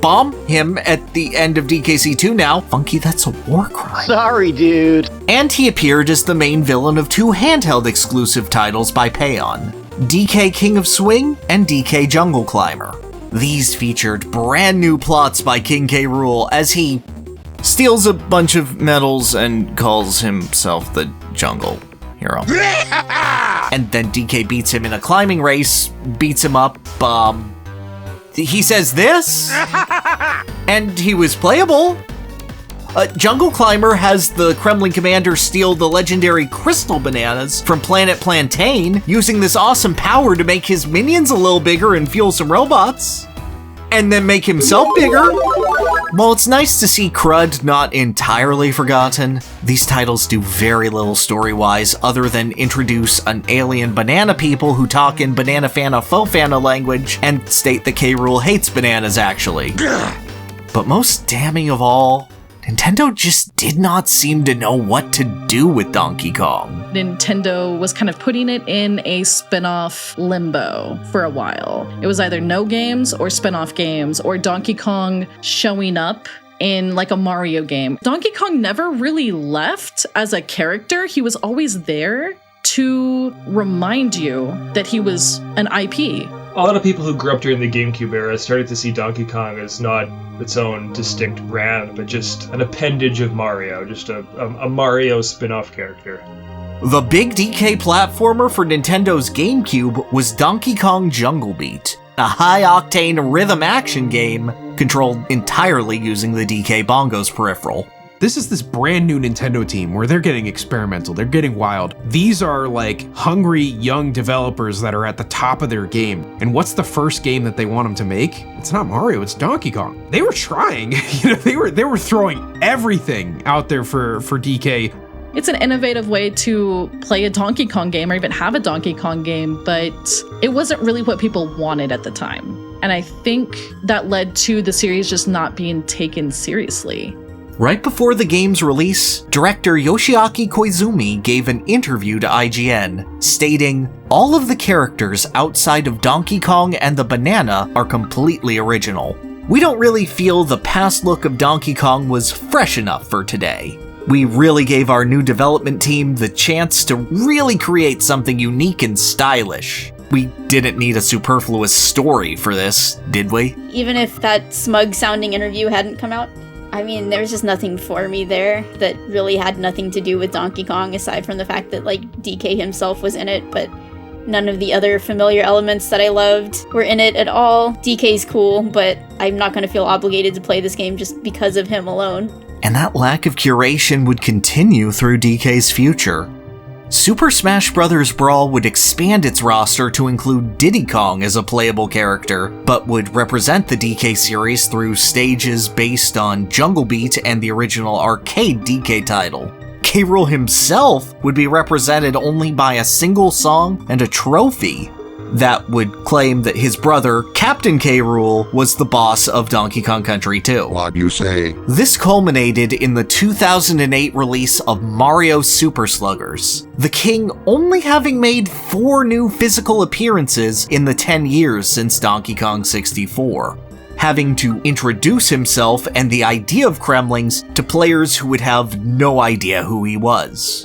bomb him at the end of DKC2 now. Funky, that's a war crime. Sorry, dude. And he appeared as the main villain of 2 handheld exclusive titles by Payon, DK King of Swing and DK Jungle Climber. These featured brand new plots by King K. Rool as he steals a bunch of medals and calls himself the Jungle Hero. And then DK beats him in a climbing race, beats him up, he says this, and he was playable. Jungle Climber has the Kremling commander steal the legendary crystal bananas from Planet Plantain, using this awesome power to make his minions a little bigger and fuel some robots, and then make himself bigger. While it's nice to see Crud not entirely forgotten, these titles do very little story-wise other than introduce an alien banana people who talk in Banana Fana Fofana language and state that K. Rool hates bananas actually. But most damning of all, Nintendo just did not seem to know what to do with Donkey Kong. Nintendo was kind of putting it in a spin-off limbo for a while. It was either no games or spin-off games, or Donkey Kong showing up in like a Mario game. Donkey Kong never really left as a character. He was always there to remind you that he was an IP. A lot of people who grew up during the GameCube era started to see Donkey Kong as not its own distinct brand, but just an appendage of Mario, just a Mario spin-off character. The big DK platformer for Nintendo's GameCube was Donkey Kong Jungle Beat, a high-octane rhythm action game controlled entirely using the DK Bongos peripheral. This is this brand new Nintendo team where they're getting experimental, they're getting wild. These are like hungry young developers that are at the top of their game. And what's the first game that they want them to make? It's not Mario, it's Donkey Kong. They were trying, they were throwing everything out there for DK. It's an innovative way to play a Donkey Kong game or even have a Donkey Kong game, but it wasn't really what people wanted at the time. And I think that led to the series just not being taken seriously. Right before the game's release, director Yoshiaki Koizumi gave an interview to IGN, stating, "All of the characters outside of Donkey Kong and the banana are completely original. We don't really feel the past look of Donkey Kong was fresh enough for today. We really gave our new development team the chance to really create something unique and stylish. We didn't need a superfluous story for this, did we?" Even if that smug-sounding interview hadn't come out, I mean, there was just nothing for me there that really had nothing to do with Donkey Kong, aside from the fact that, like, DK himself was in it, but none of the other familiar elements that I loved were in it at all. DK's cool, but I'm not going to feel obligated to play this game just because of him alone. And that lack of curation would continue through DK's future. Super Smash Bros. Brawl would expand its roster to include Diddy Kong as a playable character, but would represent the DK series through stages based on Jungle Beat and the original arcade DK title. K. Rool himself would be represented only by a single song and a trophy that would claim that his brother, Captain K. Rool, was the boss of Donkey Kong Country 2. What you say? This culminated in the 2008 release of Mario Super Sluggers, the king only having made 4 new physical appearances in the 10 years since Donkey Kong 64, having to introduce himself and the idea of Kremlings to players who would have no idea who he was.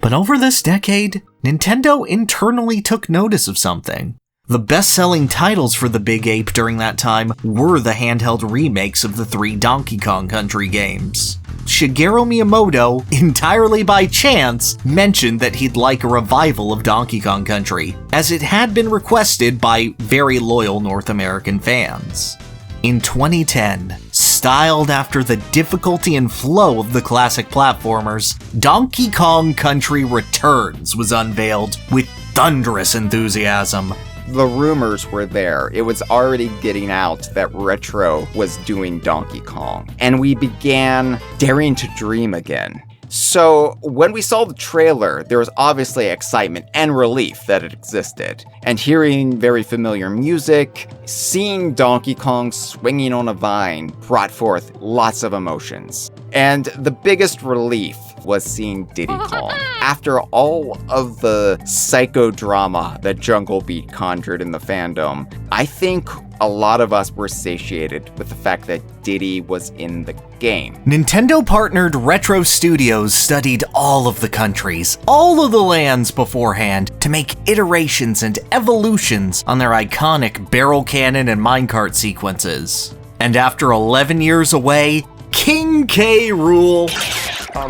But over this decade, Nintendo internally took notice of something. The best-selling titles for the Big Ape during that time were the handheld remakes of the 3 Donkey Kong Country games. Shigeru Miyamoto, entirely by chance, mentioned that he'd like a revival of Donkey Kong Country, as it had been requested by very loyal North American fans. In 2010, styled after the difficulty and flow of the classic platformers, Donkey Kong Country Returns was unveiled with thunderous enthusiasm. The rumors were there. It was already getting out that Retro was doing Donkey Kong, and we began daring to dream again. So when we saw the trailer, there was obviously excitement and relief that it existed. And hearing very familiar music, seeing Donkey Kong swinging on a vine brought forth lots of emotions. And the biggest relief was seeing Diddy Kong. After all of the psychodrama that Jungle Beat conjured in the fandom, I think a lot of us were satiated with the fact that Diddy was in the game. Nintendo-partnered Retro Studios studied all of the countries, all of the lands beforehand to make iterations and evolutions on their iconic barrel cannon and minecart sequences. And after 11 years away, King K. Rool.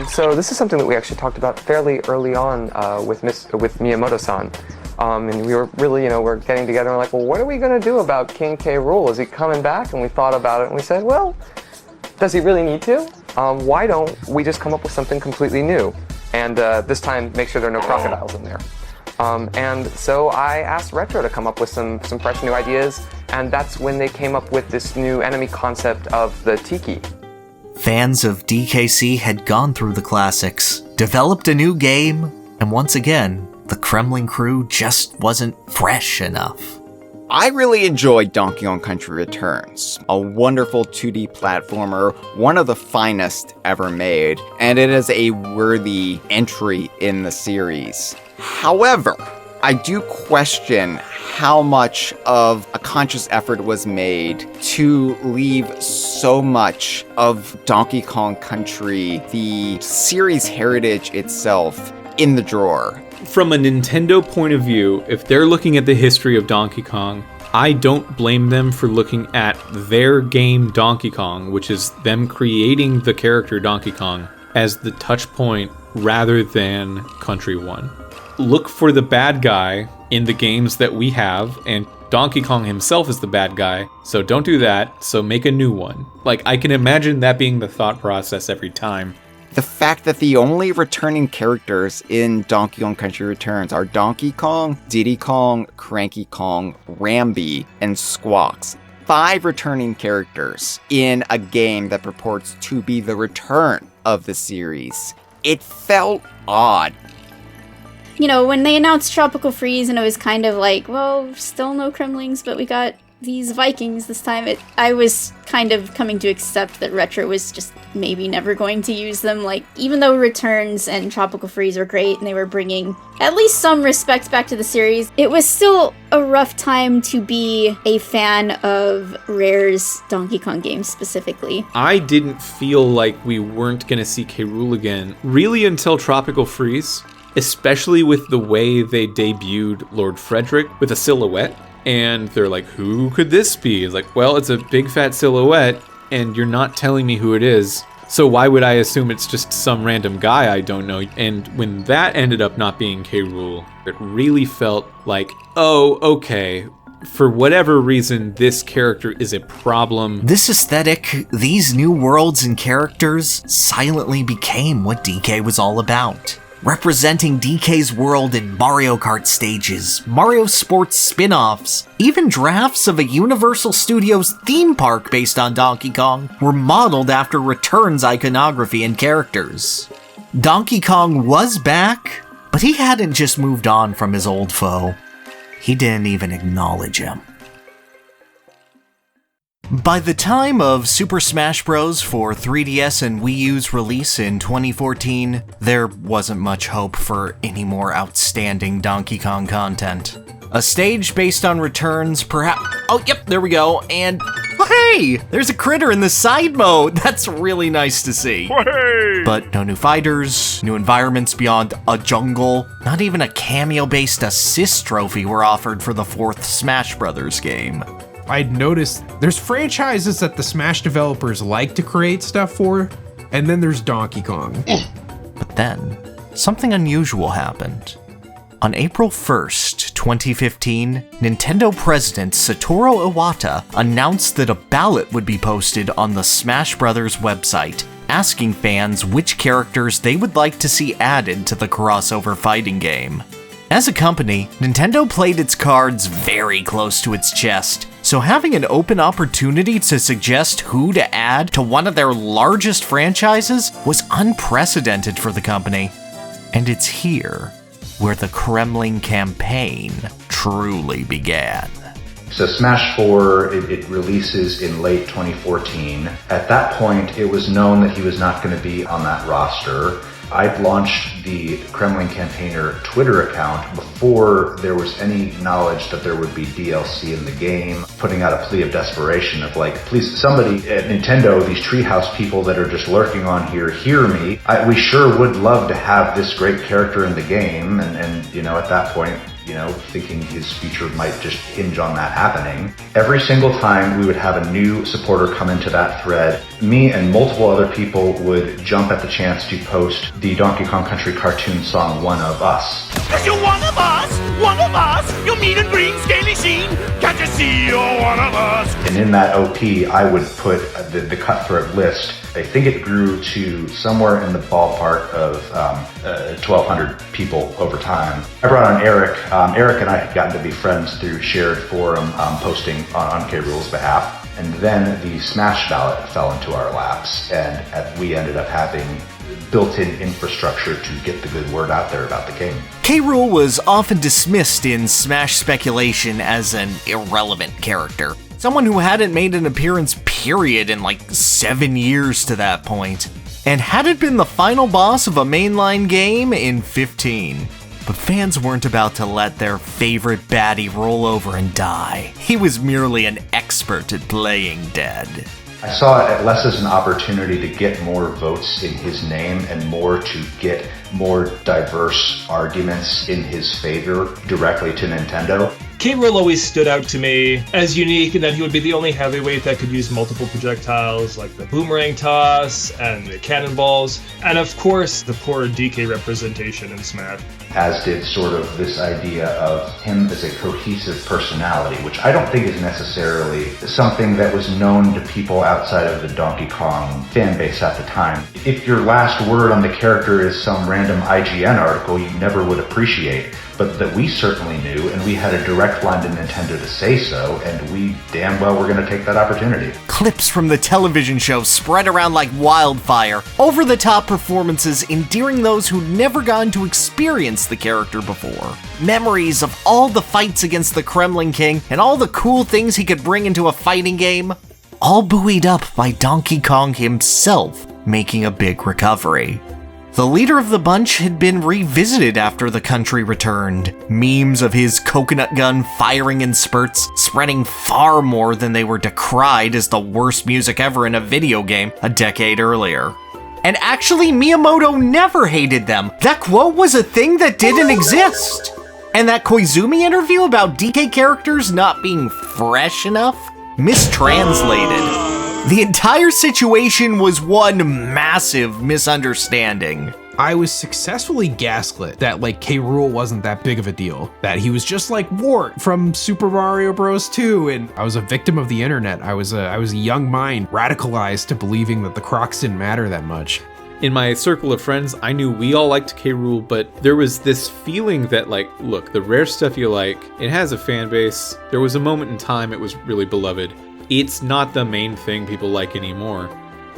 So this is something that we actually talked about fairly early on with Miyamoto-san. And we were really, we're getting together and we're like, well, what are we going to do about King K. Rool? Is he coming back? And we thought about it and we said, well, does he really need to? Why don't we just come up with something completely new? And this time, make sure there are no crocodiles in there. And so I asked Retro to come up with some fresh new ideas, and that's when they came up with this new enemy concept of the Tiki. Fans of DKC had gone through the classics, developed a new game, and once again, the Kremling crew just wasn't fresh enough. I really enjoyed Donkey Kong Country Returns, a wonderful 2D platformer, one of the finest ever made, and it is a worthy entry in the series. However, I do question how much of a conscious effort was made to leave so much of Donkey Kong Country, the series heritage itself, in the drawer. From a Nintendo point of view, if they're looking at the history of Donkey Kong, I don't blame them for looking at their game Donkey Kong, which is them creating the character Donkey Kong, as the touch point rather than Country 1. Look for the bad guy in the games that we have, and Donkey Kong himself is the bad guy, so don't do that, so make a new one. Like, I can imagine that being the thought process every time. The fact that the only returning characters in Donkey Kong Country Returns are Donkey Kong, Diddy Kong, Cranky Kong, Rambi, and Squawks. 5 returning characters in a game that purports to be the return of the series. It felt odd. When they announced Tropical Freeze and it was kind of like, well, still no Kremlings, but we got these Vikings this time, I was kind of coming to accept that Retro was just maybe never going to use them. Like, even though Returns and Tropical Freeze are great and they were bringing at least some respect back to the series, it was still a rough time to be a fan of Rare's Donkey Kong games specifically. I didn't feel like we weren't going to see K. Rool again, really until Tropical Freeze. Especially with the way they debuted Lord Frederick with a silhouette. And they're like, who could this be? It's like, well, it's a big fat silhouette, and you're not telling me who it is. So why would I assume it's just some random guy I don't know? And when that ended up not being K. Rool, it really felt like, oh, okay. For whatever reason, this character is a problem. This aesthetic, these new worlds and characters, silently became what DK was all about. Representing DK's world in Mario Kart stages, Mario Sports spin-offs, even drafts of a Universal Studios theme park based on Donkey Kong were modeled after Return's iconography and characters. Donkey Kong was back, but he hadn't just moved on from his old foe. He didn't even acknowledge him. By the time of Super Smash Bros. For 3DS and Wii U's release in 2014, there wasn't much hope for any more outstanding Donkey Kong content. A stage based on Returns, perhaps— oh, yep, there we go, and— hey! There's a critter in the side mode! That's really nice to see. Hey! But no new fighters, new environments beyond a jungle, not even a cameo-based assist trophy were offered for the 4th Smash Bros. Game. I'd noticed there's franchises that the Smash developers like to create stuff for, And then there's Donkey Kong. But then, something unusual happened. On April 1st, 2015, Nintendo President Satoru Iwata announced that a ballot would be posted on the Smash Bros. Website, asking fans which characters they would like to see added to the crossover fighting game. As a company, Nintendo played its cards very close to its chest, so having an open opportunity to suggest who to add to one of their largest franchises was unprecedented for the company. And it's here where the Kremling campaign truly began. So Smash 4, it releases in late 2014. At that point, it was known that he was not going to be on that roster. I'd launched the Kremling campaigner Twitter account before there was any knowledge that there would be DLC in the game, putting out a plea of desperation of like, please, somebody at Nintendo, these treehouse people that are just lurking on here, hear me. We sure would love to have this great character in the game, and you know, at that point, you know, thinking his future might just hinge on that happening. Every single time we would have a new supporter come into that thread, me and multiple other people would jump at the chance to post the Donkey Kong Country cartoon song, One of Us. Cause you're one of us, you're mean and green, scaly sheen, can't you see you're one of us? And in that OP, I would put the cutthroat list. I think it grew to somewhere in the ballpark of 1,200 people over time. I brought on Eric. Eric and I had gotten to be friends through shared forum posting on K. Rool's behalf. And then the Smash ballot fell into our laps, and we ended up having built-in infrastructure to get the good word out there about the game. K. Rool was often dismissed in Smash speculation as an irrelevant character. Someone who hadn't made an appearance period in like 7 years to that point, and hadn't been the final boss of a mainline game in 15. But fans weren't about to let their favorite baddie roll over and die. He was merely an expert at playing dead. I saw it less as an opportunity to get more votes in his name and more to get more diverse arguments in his favor directly to Nintendo. K. Rool always stood out to me as unique in that he would be the only heavyweight that could use multiple projectiles, like the boomerang toss and the cannonballs, and of course the poor DK representation in Smash. As did sort of this idea of him as a cohesive personality, which I don't think is necessarily something that was known to people outside of the Donkey Kong fan base at the time. If your last word on the character is some random IGN article you never would appreciate, but that we certainly knew, and we had a direct line to Nintendo to say so, and we damn well were going to take that opportunity. Clips from the television show spread around like wildfire, over-the-top performances endearing those who'd never gotten to experience the character before. Memories of all the fights against the Kremling King and all the cool things he could bring into a fighting game, all buoyed up by Donkey Kong himself making a big recovery. The leader of the bunch had been revisited after the country returned. Memes of his coconut gun firing in spurts, spreading far more than they were decried as the worst music ever in a video game a decade earlier. And actually, Miyamoto never hated them. That quote was a thing that didn't exist. And that Koizumi interview about DK characters not being fresh enough? Mistranslated. The entire situation was one massive misunderstanding. I was successfully gaslit that like K. Rool wasn't that big of a deal, that he was just like Wart from Super Mario Bros. 2, and I was a victim of the internet. I was a young mind radicalized to believing that the Crocs didn't matter that much. In my circle of friends, I knew we all liked K. Rool, but there was this feeling that, like, look, the rare stuff you like, it has a fan base. There was a moment in time it was really beloved. It's not the main thing people like anymore.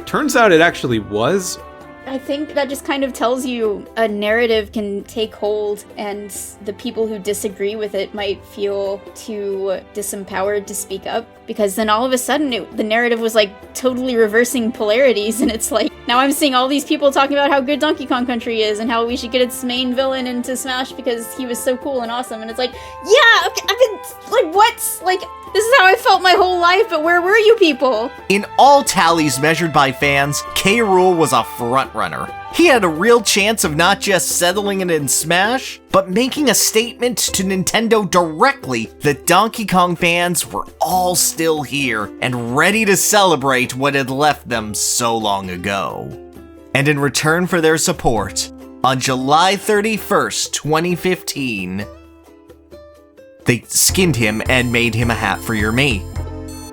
Turns out it actually was. I think that just kind of tells you a narrative can take hold, and the people who disagree with it might feel too disempowered to speak up, because then all of a sudden the narrative was like totally reversing polarities, and it's like, now I'm seeing all these people talking about how good Donkey Kong Country is and how we should get its main villain into Smash because he was so cool and awesome, and it's like, yeah, okay, I've been, like, what? Like, this is how I felt my whole life, but where were you people? In all tallies measured by fans, K. Rool was a frontrunner. He had a real chance of not just settling it in Smash, but making a statement to Nintendo directly that Donkey Kong fans were all still here and ready to celebrate what had left them so long ago. And in return for their support, on July 31st, 2015, they skinned him and made him a hat for your mate.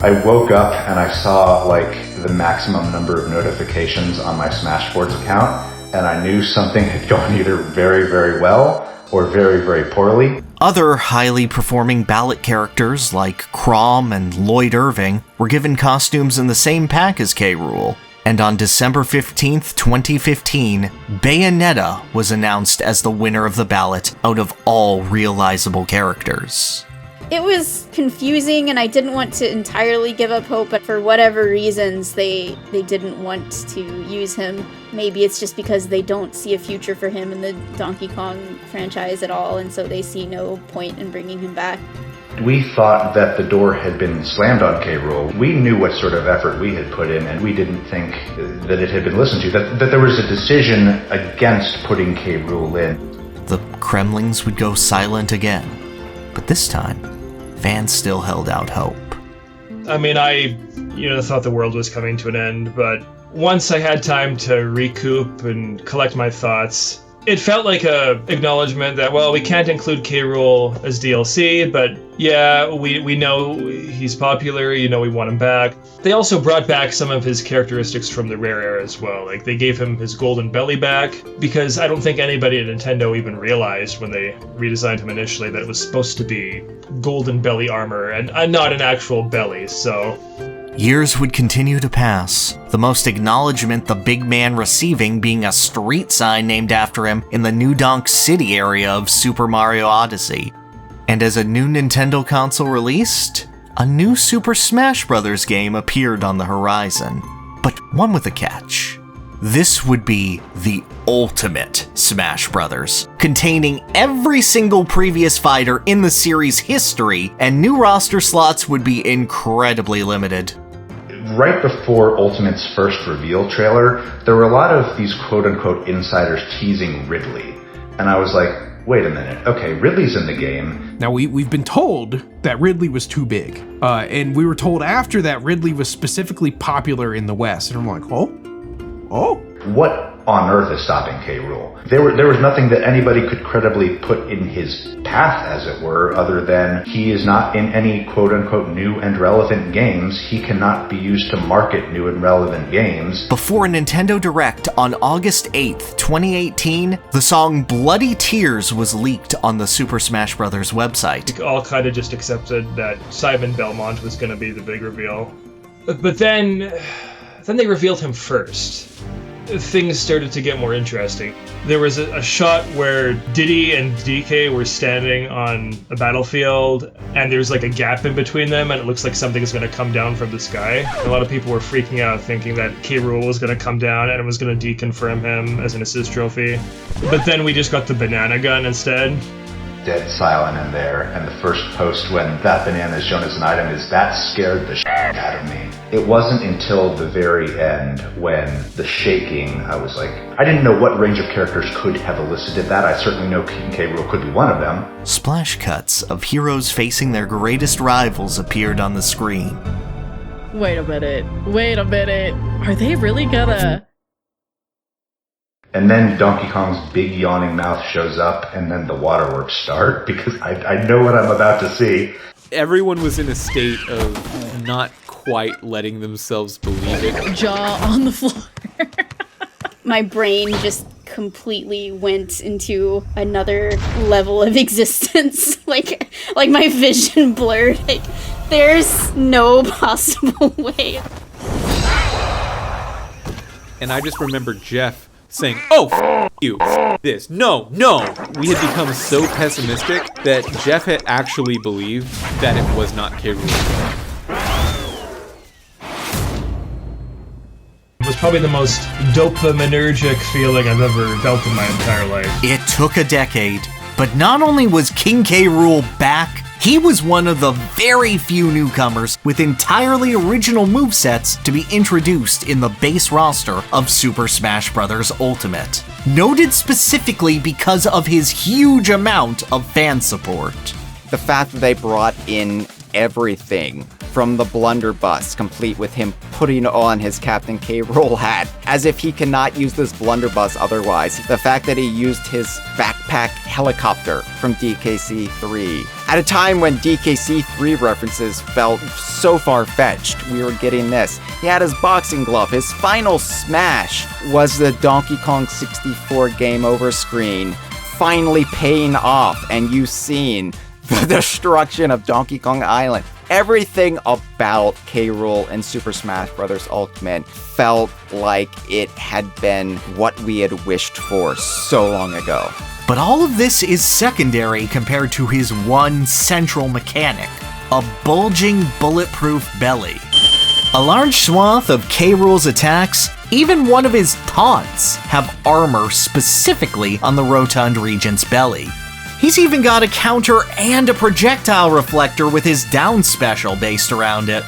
I woke up and I saw like the maximum number of notifications on my Smashboards account, and I knew something had gone either very, very well or very, very poorly. Other highly performing Ballot characters like Krown and Lloyd Irving were given costumes in the same pack as K. Rool. And on December 15th, 2015, Bayonetta was announced as the winner of the Ballot out of all realizable characters. It was confusing, and I didn't want to entirely give up hope, but for whatever reasons, they didn't want to use him. Maybe it's just because they don't see a future for him in the Donkey Kong franchise at all, and so they see no point in bringing him back. We thought that the door had been slammed on K. Rool. We knew what sort of effort we had put in, and we didn't think that it had been listened to, that there was a decision against putting K. Rool in. The Kremlings would go silent again, but this time, fans still held out hope. I mean, I thought the world was coming to an end, but once I had time to recoup and collect my thoughts, it felt like a acknowledgement that, well, we can't include K. Rool as DLC, but yeah, we know he's popular, we want him back. They also brought back some of his characteristics from the Rare era as well. Like, they gave him his golden belly back, because I don't think anybody at Nintendo even realized when they redesigned him initially that it was supposed to be golden belly armor and not an actual belly, so... Years would continue to pass, the most acknowledgement the big man receiving being a street sign named after him in the New Donk City area of Super Mario Odyssey. And as a new Nintendo console released, a new Super Smash Bros. Game appeared on the horizon. But one with a catch. This would be the ultimate Smash Bros., containing every single previous fighter in the series' history, and new roster slots would be incredibly limited. Right before Ultimate's first reveal trailer, there were a lot of these quote-unquote insiders teasing Ridley. And I was like, wait a minute, okay, Ridley's in the game. Now, we've been told that Ridley was too big. And we were told after that Ridley was specifically popular in the West. And I'm like, oh? What on earth is stopping K. Rool? There was nothing that anybody could credibly put in his path, as it were, other than he is not in any quote-unquote new and relevant games. He cannot be used to market new and relevant games. Before a Nintendo Direct on August 8th, 2018, the song Bloody Tears was leaked on the Super Smash Bros. Website. We all kind of just accepted that Simon Belmont was going to be the big reveal. But then they revealed him first. Things started to get more interesting. There was a shot where Diddy and DK were standing on a battlefield, and there's like a gap in between them, and it looks like something's going to come down from the sky. A lot of people were freaking out, thinking that K. Rool was going to come down and it was going to deconfirm him as an assist trophy. But then we just got the banana gun instead. Dead silent in there, and the first post when that banana is shown as an item is, that scared the shit out of me. It wasn't until the very end when the shaking, I was like, I didn't know what range of characters could have elicited that. I certainly know King K. Rool could be one of them. Splash cuts of heroes facing their greatest rivals appeared on the screen. Wait a minute. Are they really gonna... And then Donkey Kong's big yawning mouth shows up, and then the waterworks start, because I know what I'm about to see. Everyone was in a state of not quite letting themselves believe it. Jaw on the floor. My brain just completely went into another level of existence. like my vision blurred. Like, there's no possible way. And I just remember Jeff saying, oh, you, this, no. We had become so pessimistic that Jeff had actually believed that it was not K. Rool. It was probably the most dopaminergic feeling I've ever felt in my entire life. It took a decade, but not only was King K. Rool back, he was one of the very few newcomers with entirely original movesets to be introduced in the base roster of Super Smash Bros. Ultimate. Noted specifically because of his huge amount of fan support. The fact that they brought in everything from the blunderbuss, complete with him putting on his Captain K. Rool hat, as if he cannot use this blunderbuss otherwise. The fact that he used his backpack helicopter from DKC 3. At a time when DKC 3 references felt so far-fetched, we were getting this. He had his boxing glove. His final smash was the Donkey Kong 64 Game Over screen, finally paying off, and you've seen the destruction of Donkey Kong Island. Everything about K. Rool and Super Smash Bros. Ultimate felt like it had been what we had wished for so long ago. But all of this is secondary compared to his one central mechanic, a bulging bulletproof belly. A large swath of K. Rool's attacks, even one of his taunts, have armor specifically on the rotund regent's belly. He's even got a counter and a projectile reflector with his down special based around it.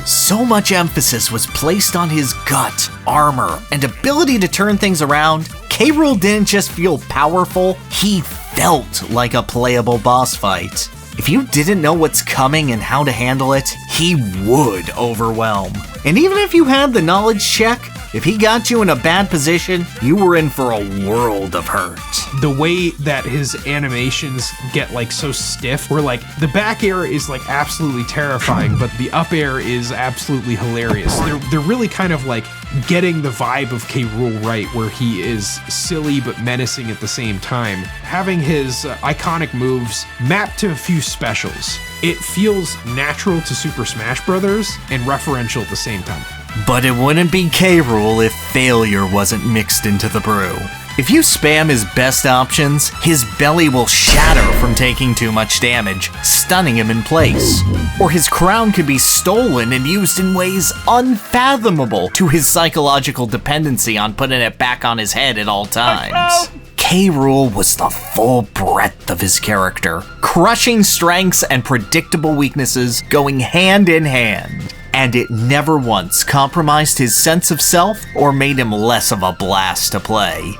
So much emphasis was placed on his gut, armor, and ability to turn things around. K. Rool didn't just feel powerful, he felt like a playable boss fight. If you didn't know what's coming and how to handle it, he would overwhelm. And even if you had the knowledge check, if he got you in a bad position, you were in for a world of hurt. The way that his animations get like so stiff, where like the back air is like absolutely terrifying, but the up air is absolutely hilarious. They're really kind of like getting the vibe of K. Rool right, where he is silly but menacing at the same time. Having his iconic moves mapped to a few specials, it feels natural to Super Smash Bros. And referential at the same time. But it wouldn't be K. Rool if failure wasn't mixed into the brew. If you spam his best options, his belly will shatter from taking too much damage, stunning him in place. Or his crown could be stolen and used in ways unfathomable to his psychological dependency on putting it back on his head at all times. K. Rool was the full breadth of his character, crushing strengths and predictable weaknesses going hand in hand. And it never once compromised his sense of self or made him less of a blast to play.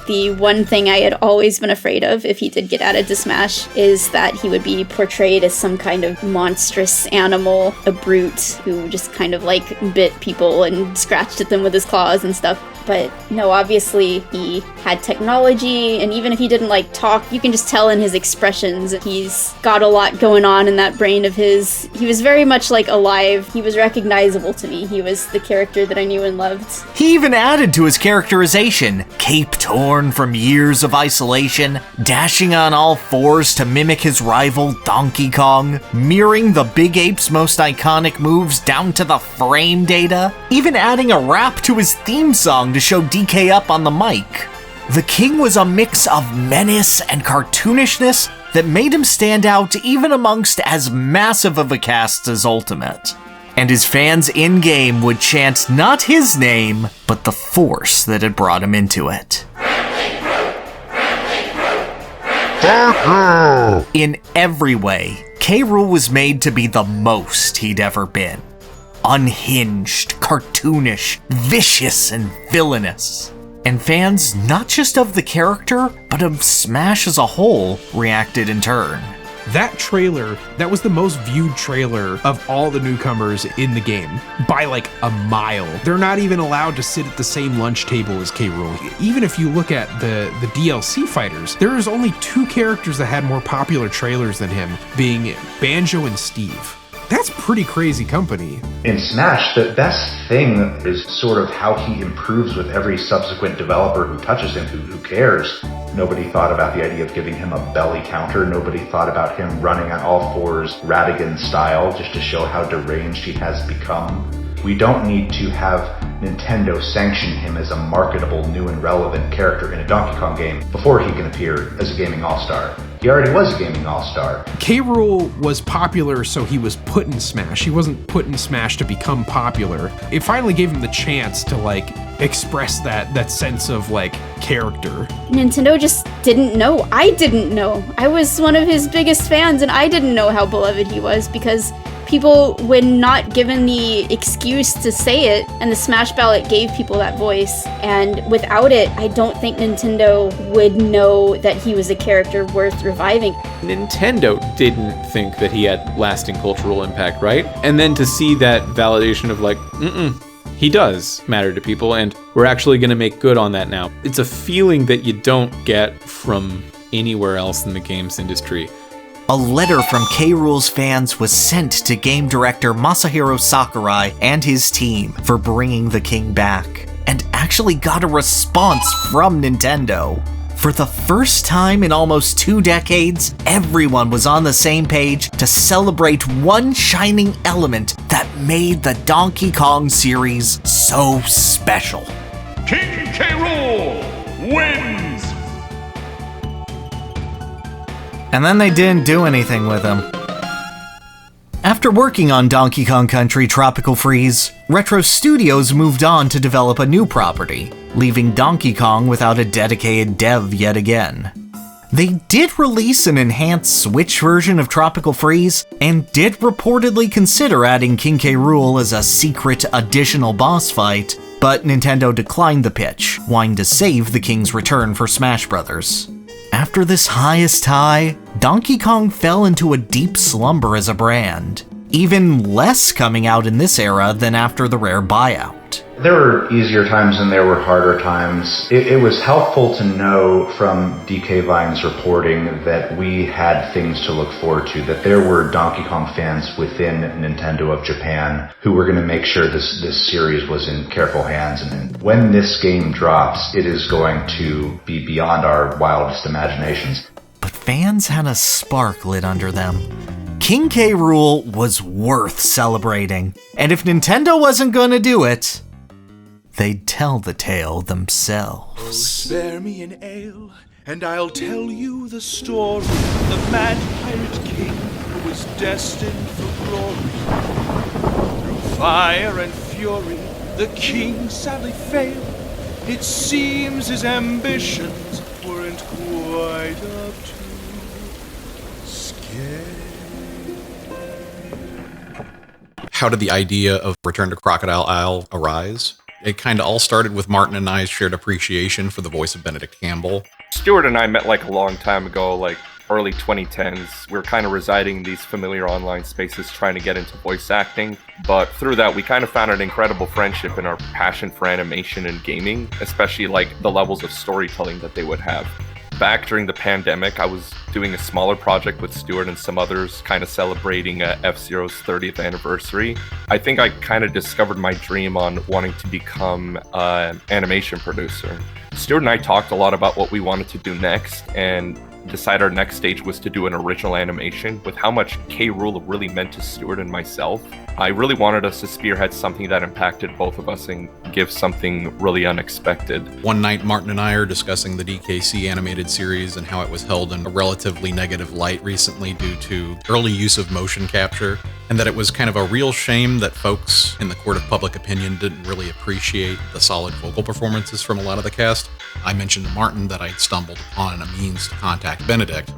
The one thing I had always been afraid of if he did get added to Smash is that he would be portrayed as some kind of monstrous animal, a brute who just kind of like bit people and scratched at them with his claws and stuff. But no, obviously he had technology, and even if he didn't like talk, you can just tell in his expressions. He's got a lot going on in that brain of his. He was very much like alive. He was recognizable to me. He was the character that I knew and loved. He even added to his characterization, cape torn from years of isolation, dashing on all fours to mimic his rival Donkey Kong, mirroring the Big Ape's most iconic moves down to the frame data, even adding a rap to his theme song to show DK up on the mic. The king was a mix of menace and cartoonishness that made him stand out even amongst as massive of a cast as Ultimate. And his fans in-game would chant not his name, but the force that had brought him into it. In every way, K. Rool was made to be the most he'd ever been. Unhinged, cartoonish, vicious, and villainous. And fans, not just of the character, but of Smash as a whole, reacted in turn. That trailer, that was the most viewed trailer of all the newcomers in the game, by like a mile. They're not even allowed to sit at the same lunch table as K. Rool. Even if you look at the DLC fighters, there's only 2 characters that had more popular trailers than him, being Banjo and Steve. That's pretty crazy company. In Smash, the best thing is sort of how he improves with every subsequent developer who touches him, who cares. Nobody thought about the idea of giving him a belly counter. Nobody thought about him running on all fours Radigan style just to show how deranged he has become. We don't need to have Nintendo sanction him as a marketable, new and relevant character in a Donkey Kong game before he can appear as a gaming all-star. He already was a gaming all-star. K. Rool was popular, so he was put in Smash. He wasn't put in Smash to become popular. It finally gave him the chance to like express that sense of like character. Nintendo just didn't know. I didn't know. I was one of his biggest fans, and I didn't know how beloved he was because people, when not given the excuse to say it, and the Smash Ballot gave people that voice, and without it, I don't think Nintendo would know that he was a character worth reviving. Nintendo didn't think that he had lasting cultural impact, right? And then to see that validation of like, he does matter to people, and we're actually going to make good on that now. It's a feeling that you don't get from anywhere else in the games industry. A letter from K. Rool's fans was sent to game director Masahiro Sakurai and his team for bringing the king back, and actually got a response from Nintendo. For the first time in almost 2 decades, everyone was on the same page to celebrate one shining element that made the Donkey Kong series so special. King K. Rool wins! And then they didn't do anything with him. After working on Donkey Kong Country Tropical Freeze, Retro Studios moved on to develop a new property, leaving Donkey Kong without a dedicated dev yet again. They did release an enhanced Switch version of Tropical Freeze, and did reportedly consider adding King K. Rool as a secret additional boss fight, but Nintendo declined the pitch, wanting to save the King's return for Smash Bros. After this highest high, Donkey Kong fell into a deep slumber as a brand, even less coming out in this era than after the Rare buyout. There were easier times and there were harder times. It was helpful to know from DK Vine's reporting that we had things to look forward to, that there were Donkey Kong fans within Nintendo of Japan who were going to make sure this series was in careful hands. And when this game drops, it is going to be beyond our wildest imaginations. But fans had a spark lit under them. King K. Rool was worth celebrating, and if Nintendo wasn't gonna do it, they'd tell the tale themselves. Oh, spare me an ale, and I'll tell you the story of the mad pirate king who was destined for glory. Through fire and fury, the king sadly failed. It seems his ambitions weren't quite up to scale. How did the idea of Return to Crocodile Isle arise? It kind of all started with Martin and I's shared appreciation for the voice of Benedict Campbell. Stuart and I met like a long time ago, like early 2010s. We were kind of residing in these familiar online spaces trying to get into voice acting. But through that, we kind of found an incredible friendship in our passion for animation and gaming, especially like the levels of storytelling that they would have. Back during the pandemic, I was doing a smaller project with Stuart and some others, kind of celebrating F-Zero's 30th anniversary. I think I kind of discovered my dream on wanting to become an animation producer. Stuart and I talked a lot about what we wanted to do next, and decided our next stage was to do an original animation. With how much K. Rool really meant to Stuart and myself, I really wanted us to spearhead something that impacted both of us and give something really unexpected. One night, Martin and I are discussing the DKC animated series and how it was held in a relatively negative light recently due to early use of motion capture, and that it was kind of a real shame that folks in the court of public opinion didn't really appreciate the solid vocal performances from a lot of the cast. I mentioned to Martin that I'd stumbled upon a means to contact Benedict.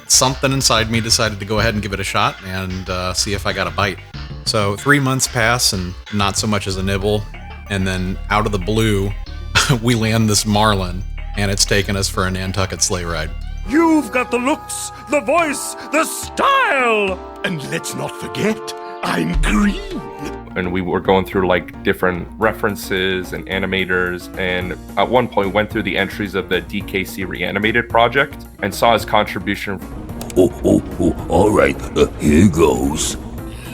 Something inside me decided to go ahead and give it a shot and see if I got a bite. So 3 months pass and not so much as a nibble, and then out of the blue, we land this Marlin, and it's taken us for a Nantucket sleigh ride. You've got the looks, the voice, the style! And let's not forget, I'm green! And we were going through like different references and animators, and at one point went through the entries of the DKC Reanimated project and saw his contribution. All right, here goes.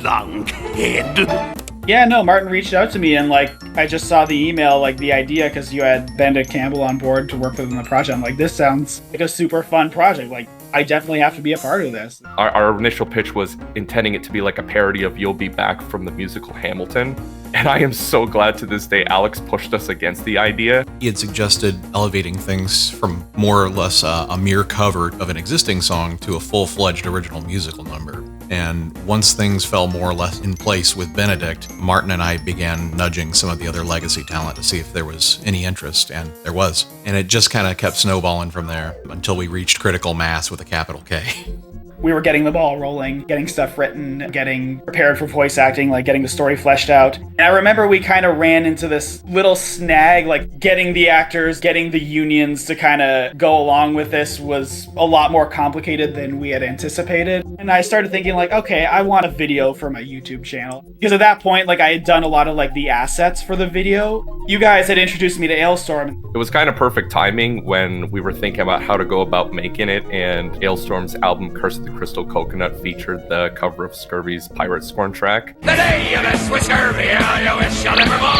Lunkhead. Yeah, no, Martin reached out to me, and like I just saw the email, like the idea, because you had Benedict Campbell on board to work with in the project. I'm like, this sounds like a super fun project. Like, I definitely have to be a part of this. Our initial pitch was intending it to be like a parody of You'll Be Back from the musical Hamilton. And I am so glad to this day Alex pushed us against the idea. He had suggested elevating things from more or less a mere cover of an existing song to a full-fledged original musical number. And once things fell more or less in place with Benedict, Martin and I began nudging some of the other legacy talent to see if there was any interest, and there was. And it just kind of kept snowballing from there until we reached critical mass with a capital K. we were getting the ball rolling, getting stuff written, getting prepared for voice acting, like getting the story fleshed out. And I remember we kind of ran into this little snag, like getting the actors, getting the unions to kind of go along with this was a lot more complicated than we had anticipated. And I started thinking like, okay, I want a video for my YouTube channel. Because at that point, like I had done a lot of like the assets for the video. You guys had introduced me to Ailstorm. It was kind of perfect timing when we were thinking about how to go about making it, and Ailstorm's album Curse of the Crystal Coconut featured the cover of Scurvy's Pirate Scorn track. The day you mess with Scurvy, you wish you'll never more.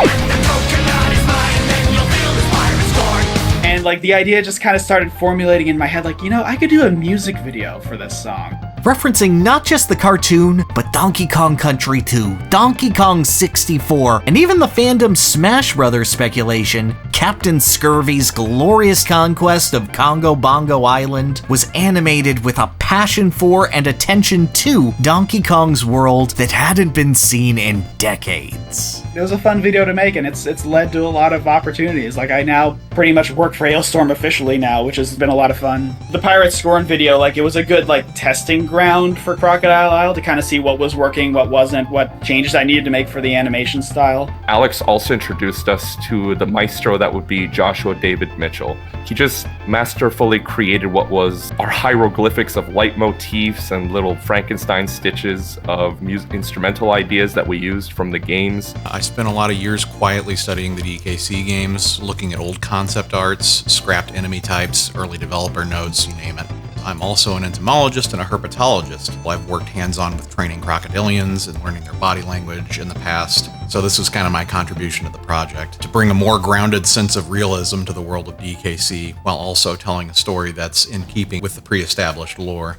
When the coconut is mine, then you'll feel this pirate scorn. And like the idea just kind of started formulating in my head, like, you know, I could do a music video for this song. Referencing not just the cartoon, but Donkey Kong Country 2, Donkey Kong 64, and even the fandom Smash Brothers speculation, Captain Scurvy's glorious conquest of Congo Bongo Island was animated with a passion for and attention to Donkey Kong's world that hadn't been seen in decades. It was a fun video to make, and it's led to a lot of opportunities. Like, I now pretty much work for Ailstorm officially now, which has been a lot of fun. The Pirate Scorn video, like, it was a good, like, testing ground for Crocodile Isle to kind of see what was working, what wasn't, what changes I needed to make for the animation style. Alex also introduced us to the maestro that would be Joshua David Mitchell. He just masterfully created what was our hieroglyphics of leitmotifs and little Frankenstein stitches of instrumental ideas that we used from the games. I spent a lot of years quietly studying the DKC games, looking at old concept arts, scrapped enemy types, early developer notes, you name it. I'm also an entomologist and a herpetologist. I've worked hands-on with training crocodilians and learning their body language in the past, so this was kind of my contribution to the project, to bring a more grounded sense of realism to the world of DKC, while also telling a story that's in keeping with the pre-established lore.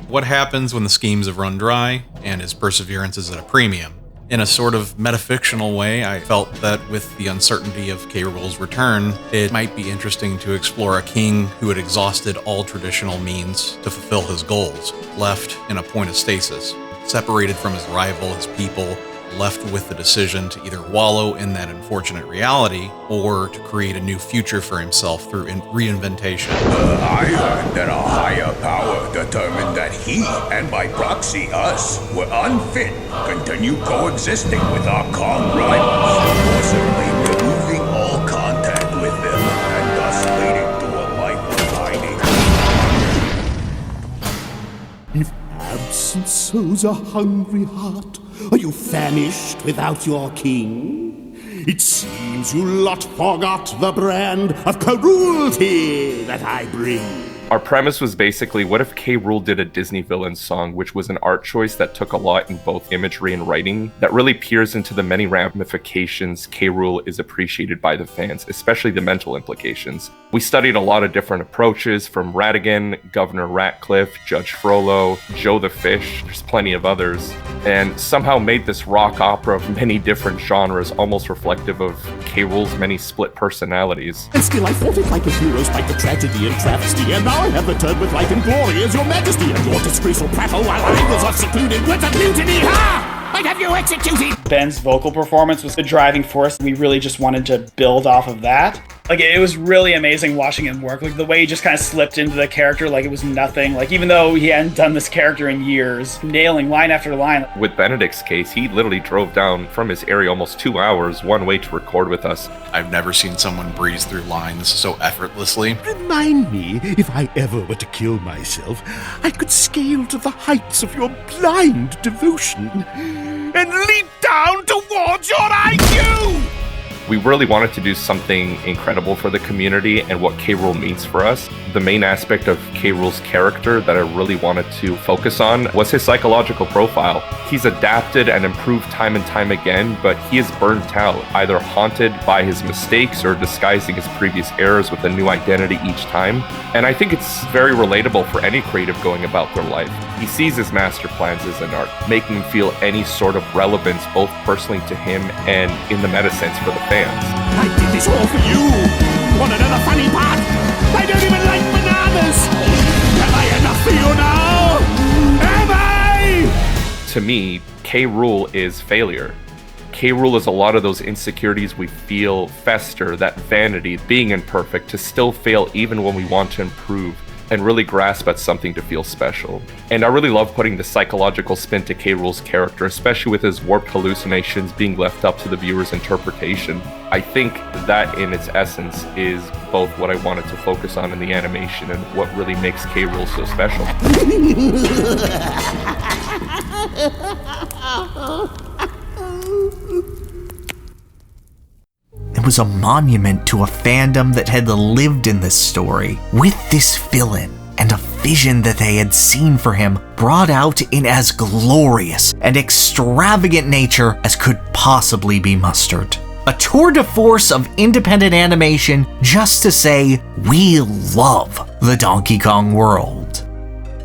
What happens when the schemes have run dry, and his perseverance is at a premium? In a sort of metafictional way, I felt that with the uncertainty of K. Rool's return, it might be interesting to explore a king who had exhausted all traditional means to fulfill his goals, left in a point of stasis, separated from his rival, his people, left with the decision to either wallow in that unfortunate reality or to create a new future for himself through reinventation. I heard that a higher power determined that he, and by proxy us, were unfit to continue coexisting with our Kong rivals, forcibly removing all contact with them, and thus leading to a life of hiding. If absence sows a hungry heart, are you famished without your king? It seems you lot forgot the brand of cruelty that I bring. Our premise was basically, what if K. Rool did a Disney villain song, which was an art choice that took a lot in both imagery and writing, that really peers into the many ramifications K. Rool is appreciated by the fans, especially the mental implications. We studied a lot of different approaches, from Ratigan, Governor Ratcliffe, Judge Frollo, Joe the Fish, there's plenty of others, and somehow made this rock opera of many different genres almost reflective of K. Rool's many split personalities. And still I fought it like a hero, spite the tragedy and travesty, and now I have returned with light and glory as your majesty, and your disgraceful prattle while I was off secluded with a mutiny. Ha! I'd have you executed! Ben's vocal performance was the driving force. We really just wanted to build off of that. Like, it was really amazing watching him work. Like, the way he just kind of slipped into the character like it was nothing. Like, even though he hadn't done this character in years, nailing line after line. With Benedict's case, he literally drove down from his area almost 2 hours one way to record with us. I've never seen someone breeze through lines so effortlessly. Remind me, if I ever were to kill myself, I could scale to the heights of your blind devotion and leap down towards your IQ! We really wanted to do something incredible for the community and what K. Rool means for us. The main aspect of K. Rool's character that I really wanted to focus on was his psychological profile. He's adapted and improved time and time again, but he is burnt out, either haunted by his mistakes or disguising his previous errors with a new identity each time. And I think it's very relatable for any creative going about their life. He sees his master plans as an art, making him feel any sort of relevance both personally to him and in the meta sense for the fans. I did this all for you! Want another funny part? I don't even like bananas! Am I enough for you now? Am I? To me, K. Rool is failure. K. Rool is a lot of those insecurities we feel fester, that vanity, being imperfect, to still fail even when we want to improve. and really grasp at something to feel special. And I really love putting the psychological spin to K. Rool's character, especially with his warped hallucinations being left up to the viewer's interpretation. I think that in its essence is both what I wanted to focus on in the animation and what really makes K. Rool so special. It was a monument to a fandom that had lived in this story, with this villain, and a vision that they had seen for him brought out in as glorious and extravagant nature as could possibly be mustered. A tour de force of independent animation just to say, we love the Donkey Kong world.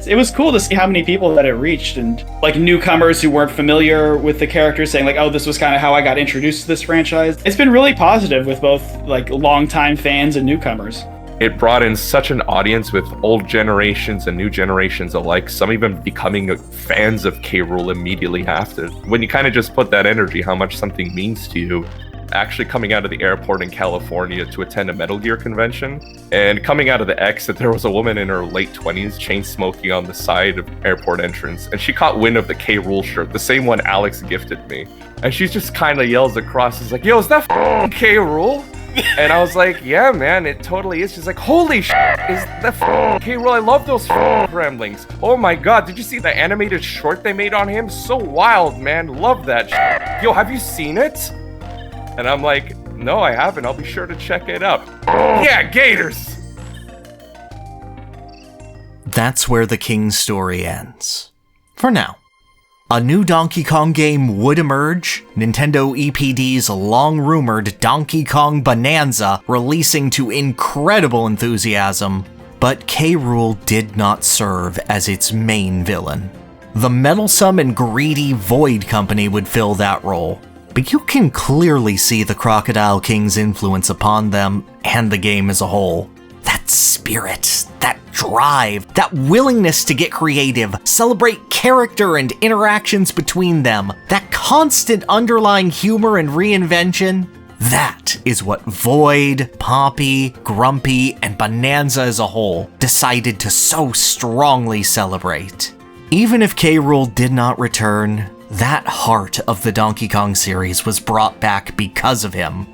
It was cool to see how many people that it reached, and like newcomers who weren't familiar with the characters saying like, oh, this was kind of how I got introduced to this franchise. It's been really positive with both like longtime fans and newcomers. It brought in such an audience with old generations and new generations alike, some even becoming fans of K. Rool immediately after. When you kind of just put that energy, how much something means to you. Actually coming out of the airport in California to attend a Metal Gear convention, and coming out of the exit, there was a woman in her late 20s chain smoking on the side of airport entrance, and she caught wind of the K. Rool shirt, the same one Alex gifted me, and she just kind of yells across, is like, yo, is that K. Rool? And I was like, yeah, man, it totally is. She's like, holy shit, is that K. Rool? I love those Kremlings. Oh my god, did you see the animated short they made on him? So wild, man, love that shit. Yo, have you seen it? And I'm like, no, I haven't. I'll be sure to check it out. Yeah, gators! That's where the King's story ends. For now. A new Donkey Kong game would emerge, Nintendo EPD's long-rumored Donkey Kong Bananza releasing to incredible enthusiasm, but K. Rool did not serve as its main villain. The meddlesome and greedy Void Company would fill that role. But you can clearly see the Crocodile King's influence upon them and the game as a whole. That spirit, that drive, that willingness to get creative, celebrate character and interactions between them, that constant underlying humor and reinvention, that is what Void, Poppy, Grumpy, and Bananza as a whole decided to so strongly celebrate. Even if K. Rool did not return, that heart of the Donkey Kong series was brought back because of him.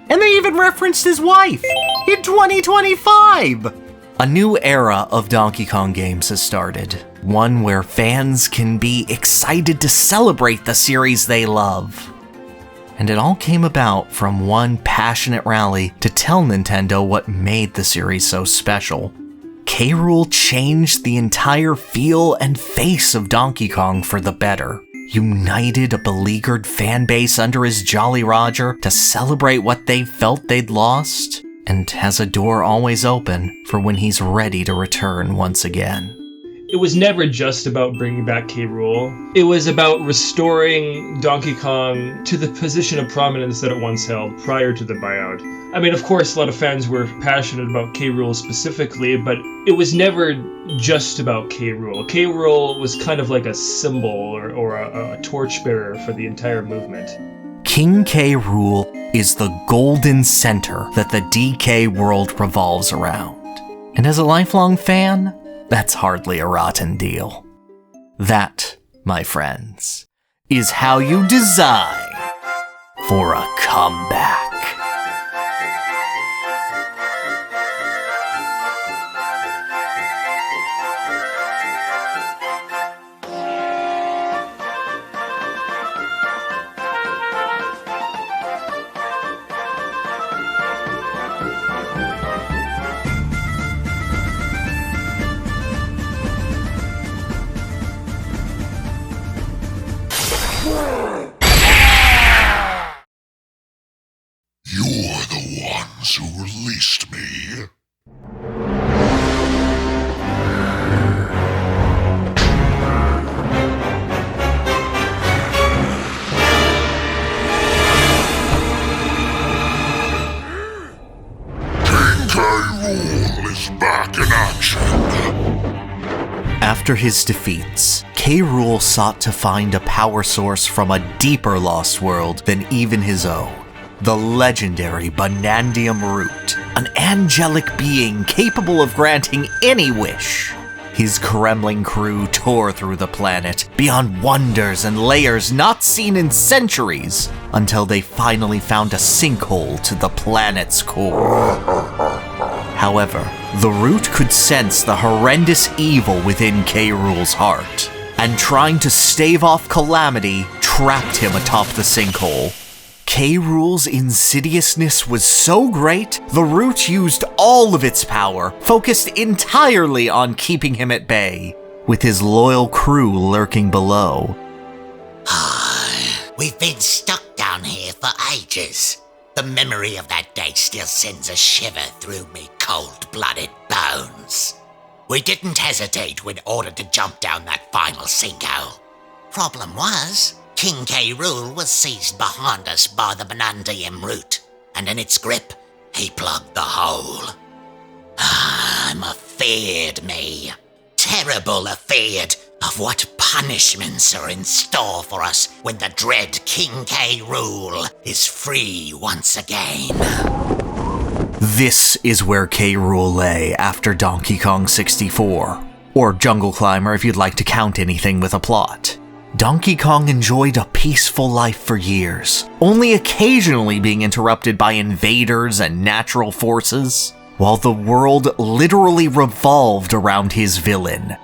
And they even referenced his wife in 2025! A new era of Donkey Kong games has started. One where fans can be excited to celebrate the series they love. And it all came about from one passionate rally to tell Nintendo what made the series so special. K. Rool changed the entire feel and face of Donkey Kong for the better. United a beleaguered fanbase under his Jolly Roger to celebrate what they felt they'd lost, and has a door always open for when he's ready to return once again. It was never just about bringing back K. Rool. It was about restoring Donkey Kong to the position of prominence that it once held prior to the buyout. I mean, of course, a lot of fans were passionate about K. Rool specifically, but it was never just about K. Rool. K. Rool was kind of like a symbol or a torchbearer for the entire movement. King K. Rool is the golden center that the DK world revolves around. And as a lifelong fan, that's hardly a rotten deal. That, my friends, is how you design for a comeback. You're the ones who released me. King K. Rool is back in action. After his defeats, K. Rool sought to find a power source from a deeper lost world than even his own. the legendary Banandium Root, an angelic being capable of granting any wish. His Kremling crew tore through the planet, beyond wonders and layers not seen in centuries, until they finally found a sinkhole to the planet's core. However, the Root could sense the horrendous evil within K. Rool's heart, and trying to stave off calamity, trapped him atop the sinkhole. K. Rool's insidiousness was so great, the Root used all of its power, focused entirely on keeping him at bay, with his loyal crew lurking below. We've been stuck down here for ages. The memory of that day still sends a shiver through me cold-blooded bones. We didn't hesitate when ordered to jump down that final sinkhole. Problem was, King K. Rool was seized behind us by the Banandium Root, and in its grip, he plugged the hole. I'm afeard me. Terrible afeard of what punishments are in store for us when the dread King K. Rool is free once again. This is where K. Rool lay after Donkey Kong 64, or Jungle Climber if you'd like to count anything with a plot. Donkey Kong enjoyed a peaceful life for years, only occasionally being interrupted by invaders and natural forces, while the world literally revolved around his villain.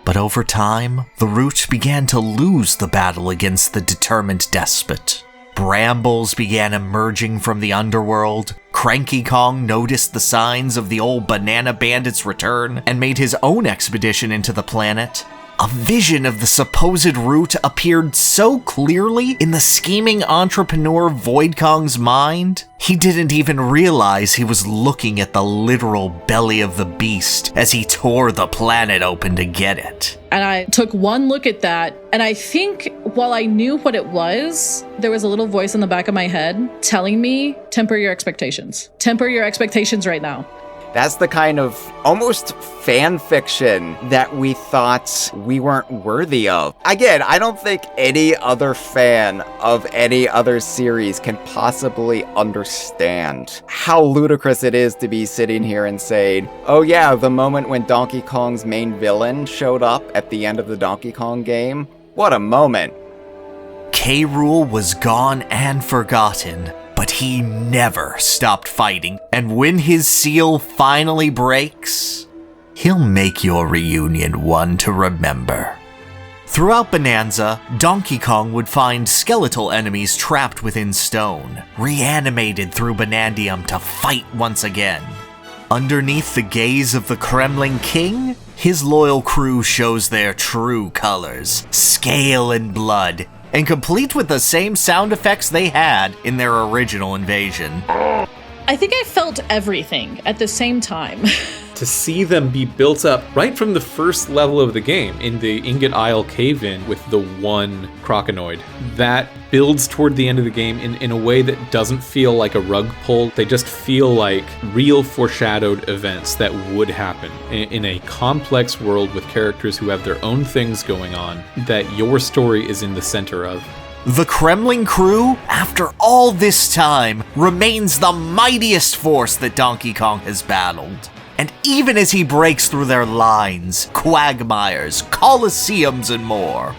But over time, the Root began to lose the battle against the determined despot. Brambles began emerging from the underworld, Cranky Kong noticed the signs of the old Banana Bandit's return and made his own expedition into the planet. A vision of the supposed Root appeared so clearly in the scheming entrepreneur Void Kong's mind, he didn't even realize he was looking at the literal belly of the beast as he tore the planet open to get it. And I took one look at that, and I think while I knew what it was, there was a little voice in the back of my head telling me, temper your expectations. Temper your expectations right now. That's the kind of almost fan fiction that we thought we weren't worthy of. Again, I don't think any other fan of any other series can possibly understand how ludicrous it is to be sitting here and saying, oh yeah, the moment when Donkey Kong's main villain showed up at the end of the Donkey Kong game, what a moment. K. Rool was gone and forgotten, but he never stopped fighting, and when his seal finally breaks, he'll make your reunion one to remember. Throughout Bananza, Donkey Kong would find skeletal enemies trapped within stone, reanimated through Banandium to fight once again. Underneath the gaze of the Kremling King, his loyal crew shows their true colors, scale and blood, and complete with the same sound effects they had in their original invasion. I think I felt everything at the same time. To see them be built up right from the first level of the game in the Ingot Isle cave-in with the one Crocodile, that builds toward the end of the game in a way that doesn't feel like a rug pull. They just feel like real foreshadowed events that would happen in a complex world with characters who have their own things going on that your story is in the center of. The Kremling crew, after all this time, remains the mightiest force that Donkey Kong has battled. And even as he breaks through their lines, quagmires, coliseums, and more,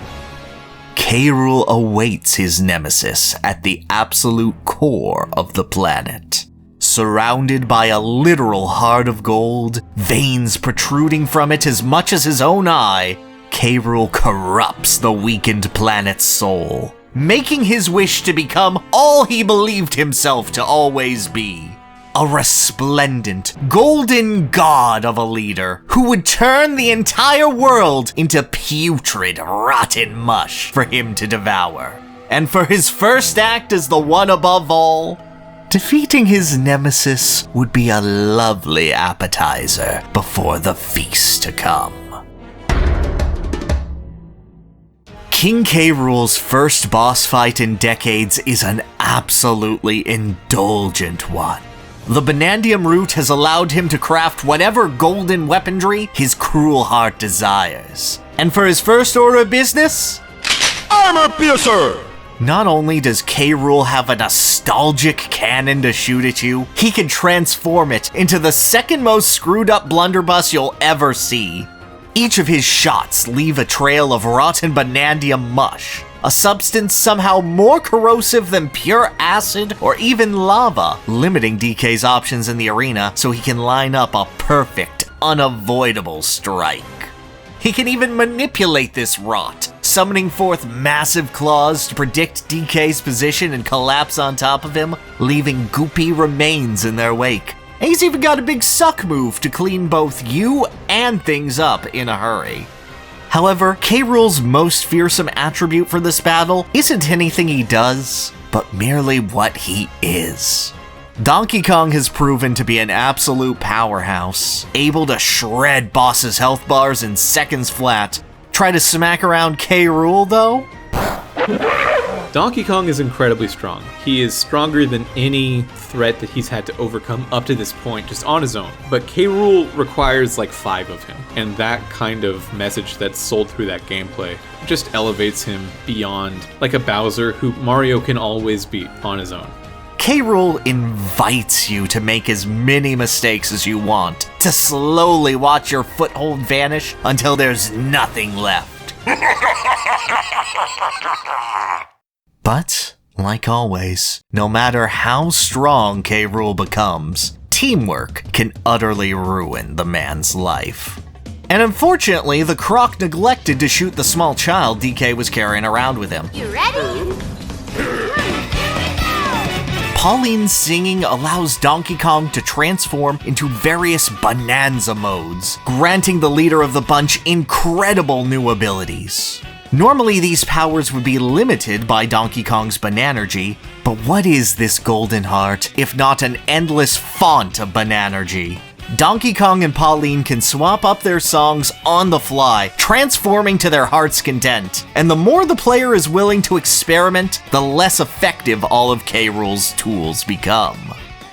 K. Rool awaits his nemesis at the absolute core of the planet. Surrounded by a literal heart of gold, veins protruding from it as much as his own eye, K. Rool corrupts the weakened planet's soul, making his wish to become all he believed himself to always be. A resplendent, golden god of a leader who would turn the entire world into putrid, rotten mush for him to devour. And for his first act as the one above all, defeating his nemesis would be a lovely appetizer before the feast to come. King K. Rool's first boss fight in decades is an absolutely indulgent one. The Banandium Root has allowed him to craft whatever golden weaponry his cruel heart desires. And for his first order of business, Armor Piercer! Not only does K. Rool have a nostalgic cannon to shoot at you, he can transform it into the second most screwed up blunderbuss you'll ever see. Each of his shots leave a trail of rotten banandium mush, a substance somehow more corrosive than pure acid or even lava, limiting DK's options in the arena so he can line up a perfect, unavoidable strike. He can even manipulate this rot, summoning forth massive claws to predict DK's position and collapse on top of him, leaving goopy remains in their wake. And he's even got a big suck move to clean both you and things up in a hurry. However, K. Rool's most fearsome attribute for this battle isn't anything he does, but merely what he is. Donkey Kong has proven to be an absolute powerhouse, able to shred bosses' health bars in seconds flat. Try to smack around K. Rool, though? Donkey Kong is incredibly strong. He is stronger than any threat that he's had to overcome up to this point just on his own. But K. Rool requires like 5 of him, and that kind of message that's sold through that gameplay just elevates him beyond like a Bowser who Mario can always beat on his own. K. Rool invites you to make as many mistakes as you want, to slowly watch your foothold vanish until there's nothing left. But, like always, no matter how strong K. Rool becomes, teamwork can utterly ruin the man's life. And unfortunately, the Croc neglected to shoot the small child DK was carrying around with him. You ready? Pauline's singing allows Donkey Kong to transform into various Bananza modes, granting the leader of the bunch incredible new abilities. Normally these powers would be limited by Donkey Kong's Bananergy, but what is this golden heart if not an endless font of Bananergy? Donkey Kong and Pauline can swap up their songs on the fly, transforming to their heart's content. And the more the player is willing to experiment, the less effective all of K. Rool's tools become.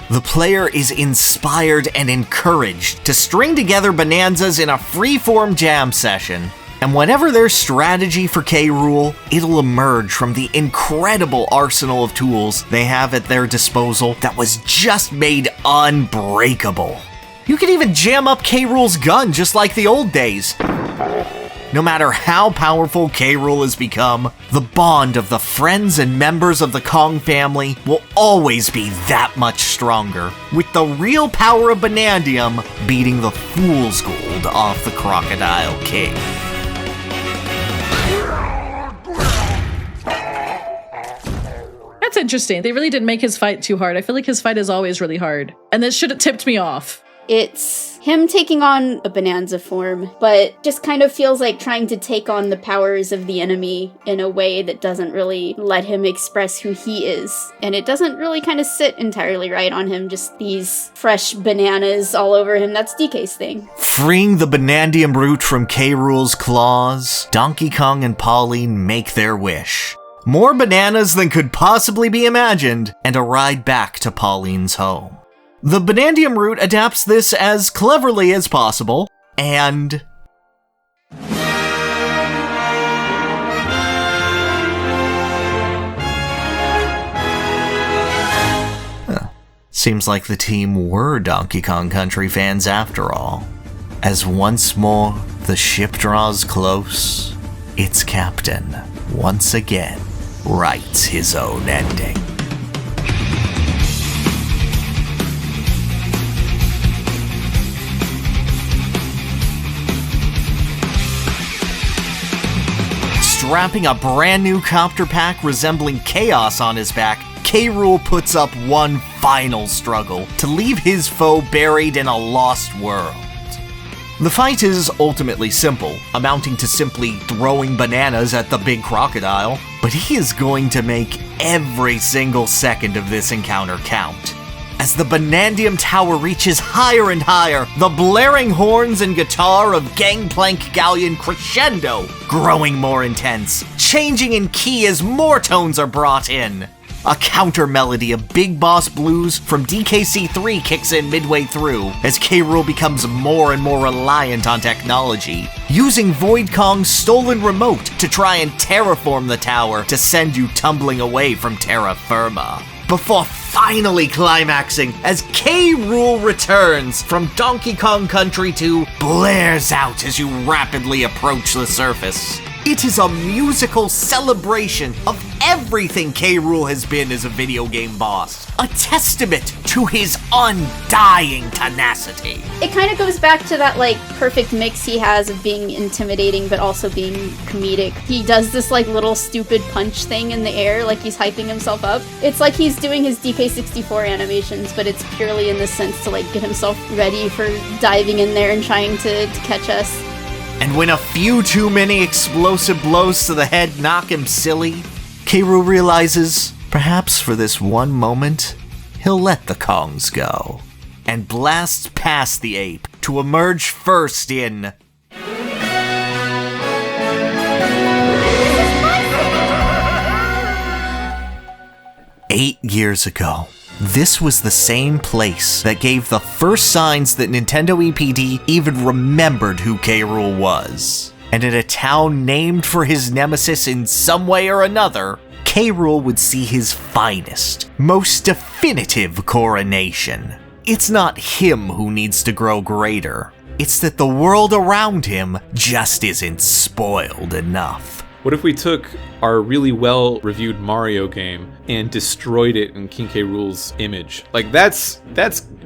The player is inspired and encouraged to string together Bananzas in a free-form jam session. And whatever their strategy for K. Rool, it'll emerge from the incredible arsenal of tools they have at their disposal that was just made unbreakable. You can even jam up K. Rool's gun just like the old days. No matter how powerful K. Rool has become, the bond of the friends and members of the Kong family will always be that much stronger, with the real power of Banandium beating the fool's gold off the Crocodile King. That's interesting. They really didn't make his fight too hard. I feel like his fight is always really hard. And this should have tipped me off. It's him taking on a Bananza form, but just kind of feels like trying to take on the powers of the enemy in a way that doesn't really let him express who he is. And it doesn't really kind of sit entirely right on him, just these fresh bananas all over him. That's DK's thing. Freeing the Banandium root from K. Rool's claws, Donkey Kong and Pauline make their wish. More bananas than could possibly be imagined, and a ride back to Pauline's home. The Banandium root adapts this as cleverly as possible, and... Seems like the team were Donkey Kong Country fans after all. As once more the ship draws close, its captain, once again, writes his own ending. Strapping a brand new copter pack resembling Chaos on his back, K. Rool puts up one final struggle to leave his foe buried in a lost world. The fight is ultimately simple, amounting to simply throwing bananas at the big crocodile, but he is going to make every single second of this encounter count. As the Banandium Tower reaches higher and higher, the blaring horns and guitar of Gangplank Galleon crescendo, growing more intense, changing in key as more tones are brought in. A counter melody of Big Boss Blues from DKC3 kicks in midway through as K. Rool becomes more and more reliant on technology, using Void Kong's stolen remote to try and terraform the tower to send you tumbling away from terra firma. Before finally climaxing as K. Rool returns from Donkey Kong Country 2 blares out as you rapidly approach the surface. It is a musical celebration of everything K. Rool has been as a video game boss. A testament to his undying tenacity. It kind of goes back to that, like, perfect mix he has of being intimidating but also being comedic. He does this, like, little stupid punch thing in the air, like he's hyping himself up. It's like he's doing his DK64 animations, but it's purely in the sense to, like, get himself ready for diving in there and trying to catch us. And when a few too many explosive blows to the head knock him silly, K. Rool realizes, perhaps for this one moment, he'll let the Kongs go, and blasts past the ape to emerge first in... 8 years ago. This was the same place that gave the first signs that Nintendo EPD even remembered who K. Rool was. And in a town named for his nemesis in some way or another, K. Rool would see his finest, most definitive coronation. It's not him who needs to grow greater. It's that the world around him just isn't spoiled enough. What if we took our really well-reviewed Mario game and destroyed it in King K. Rool's image? Like, that's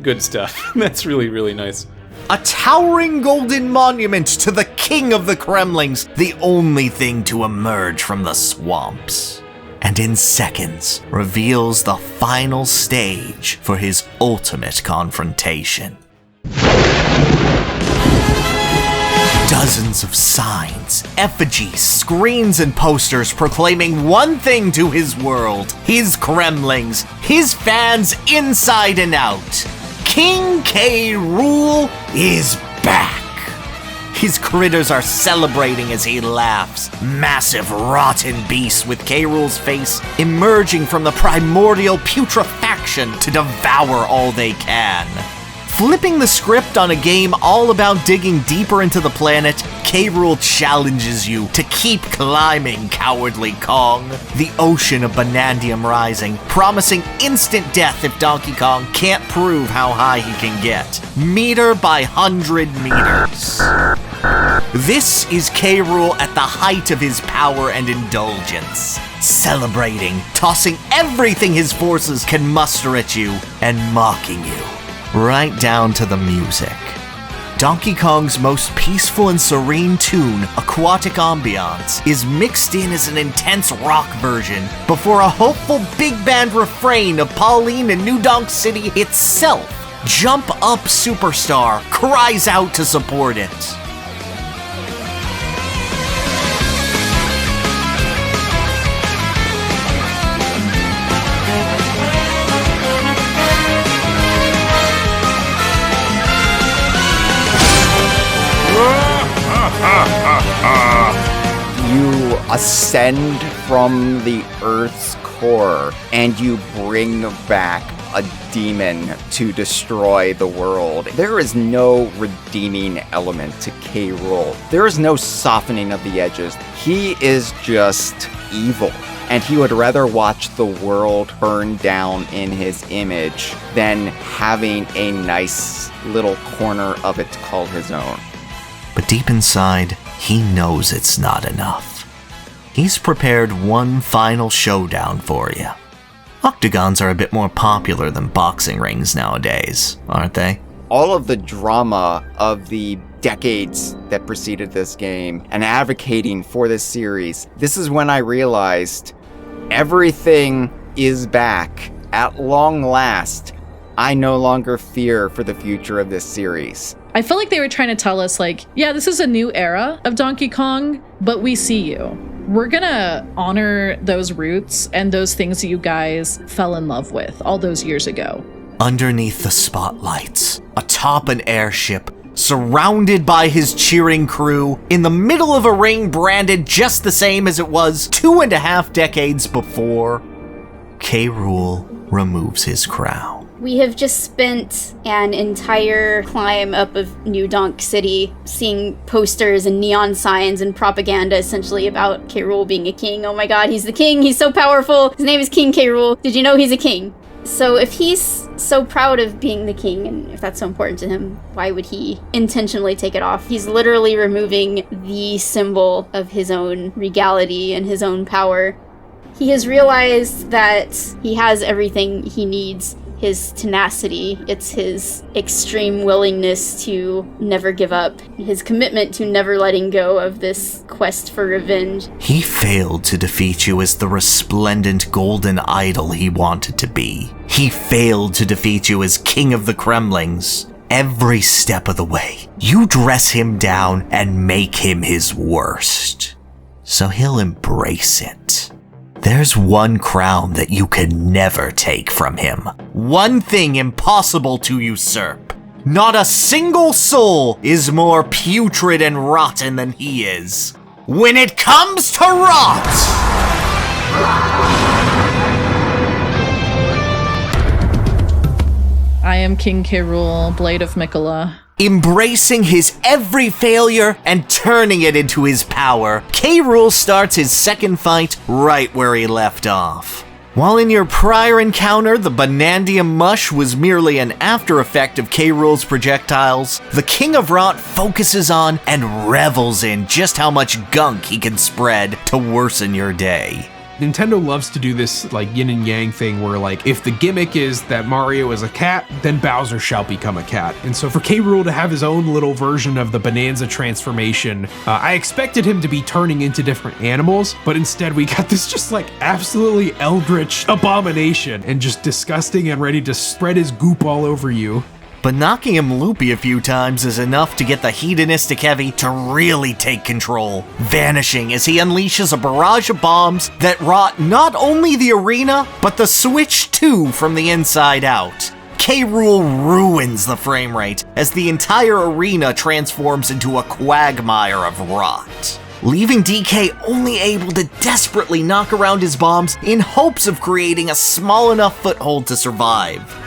good stuff. That's really, really nice. A towering golden monument to the king of the Kremlings, the only thing to emerge from the swamps. And in seconds, reveals the final stage for his ultimate confrontation. Dozens of signs, effigies, screens, and posters proclaiming one thing to his world, his Kremlings, his fans inside and out. King K. Rool is back. His critters are celebrating as he laughs. Massive, rotten beasts with K. Rool's face emerging from the primordial putrefaction to devour all they can. Flipping the script on a game all about digging deeper into the planet, K. Rool challenges you to keep climbing, cowardly Kong. The ocean of Banandium rising, promising instant death if Donkey Kong can't prove how high he can get. Meter by 100 meters. This is K. Rool at the height of his power and indulgence. Celebrating, tossing everything his forces can muster at you, and mocking you. Right down to the music. Donkey Kong's most peaceful and serene tune, Aquatic Ambiance, is mixed in as an intense rock version before a hopeful big band refrain of Pauline and New Donk City itself, Jump Up Superstar, cries out to support it. You ascend from the Earth's core and you bring back a demon to destroy the world. There is no redeeming element to K. Rool. There is no softening of the edges. He is just evil. And he would rather watch the world burn down in his image than having a nice little corner of it to call his own. But deep inside, he knows it's not enough. He's prepared one final showdown for you. Octagons are a bit more popular than boxing rings nowadays, aren't they? All of the drama of the decades that preceded this game and advocating for this series, this is when I realized everything is back. At long last, I no longer fear for the future of this series. I feel like they were trying to tell us, like, yeah, this is a new era of Donkey Kong, but we see you. We're gonna honor those roots and those things that you guys fell in love with all those years ago. Underneath the spotlights, atop an airship, surrounded by his cheering crew, in the middle of a ring branded just the same as it was 2.5 decades before, K. Rool removes his crown. We have just spent an entire climb up of New Donk City, seeing posters and neon signs and propaganda essentially about K. Rool being a king. Oh my god, he's the king, he's so powerful, his name is King K. Rool. Did you know he's a king? So if he's so proud of being the king, and if that's so important to him, why would he intentionally take it off? He's literally removing the symbol of his own regality and his own power. He has realized that he has everything he needs. His tenacity, it's his extreme willingness to never give up, his commitment to never letting go of this quest for revenge. He failed to defeat you as the resplendent golden idol he wanted to be. He failed to defeat you as king of the Kremlings. Every step of the way, you dress him down and make him his worst. So he'll embrace it. There's one crown that you can never take from him. One thing impossible to usurp. Not a single soul is more putrid and rotten than he is. When it comes to rot! I am King K. Rool, Blade of Mikola. Embracing his every failure and turning it into his power, K. Rool starts his second fight right where he left off. While in your prior encounter, the Banandium mush was merely an after effect of K. Rool's projectiles, the King of Rot focuses on and revels in just how much gunk he can spread to worsen your day. Nintendo loves to do this like yin and yang thing where like if the gimmick is that Mario is a cat, then Bowser shall become a cat. And so for K. Rool to have his own little version of the Bananza transformation, I expected him to be turning into different animals, but instead we got this just like absolutely eldritch abomination and just disgusting and ready to spread his goop all over you. But knocking him loopy a few times is enough to get the hedonistic heavy to really take control, vanishing as he unleashes a barrage of bombs that rot not only the arena, but the Switch too from the inside out. K. Rool ruins the frame rate as the entire arena transforms into a quagmire of rot, leaving DK only able to desperately knock around his bombs in hopes of creating a small enough foothold to survive.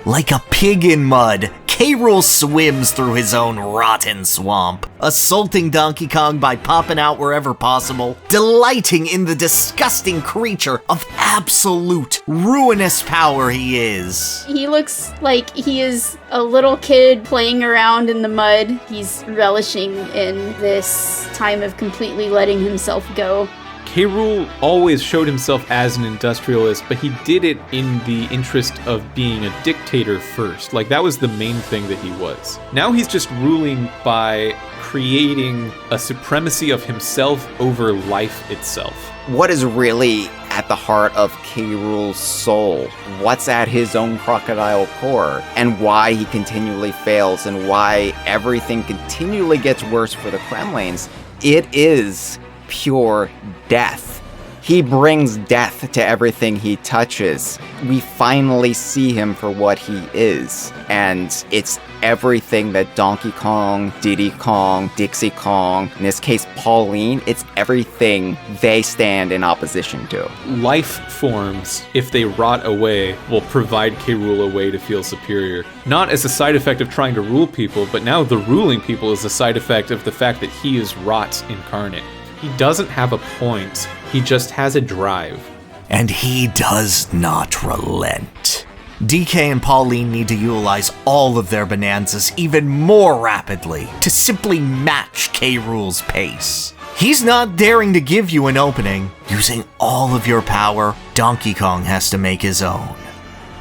Like a pig in mud, K. Rool swims through his own rotten swamp, assaulting Donkey Kong by popping out wherever possible, delighting in the disgusting creature of absolute ruinous power he is. He looks like he is a little kid playing around in the mud. He's relishing in this time of completely letting himself go. K. Rool always showed himself as an industrialist, but he did it in the interest of being a dictator first. Like, that was the main thing that he was. Now he's just ruling by creating a supremacy of himself over life itself. What is really at the heart of K. Rool's soul? What's at his own crocodile core? And why he continually fails and why everything continually gets worse for the Kremlings? It is pure death. He brings death to everything he touches. We finally see him for what he is. And it's everything that Donkey Kong, Diddy Kong, Dixie Kong, in this case Pauline, it's everything they stand in opposition to. Life forms, if they rot away, will provide K. Rool a way to feel superior. Not as a side effect of trying to rule people, but now the ruling people is a side effect of the fact that he is rot incarnate. He doesn't have a point, he just has a drive. And he does not relent. DK and Pauline need to utilize all of their bonanzas even more rapidly to simply match K. Rool's pace. He's not daring to give you an opening. Using all of your power, Donkey Kong has to make his own.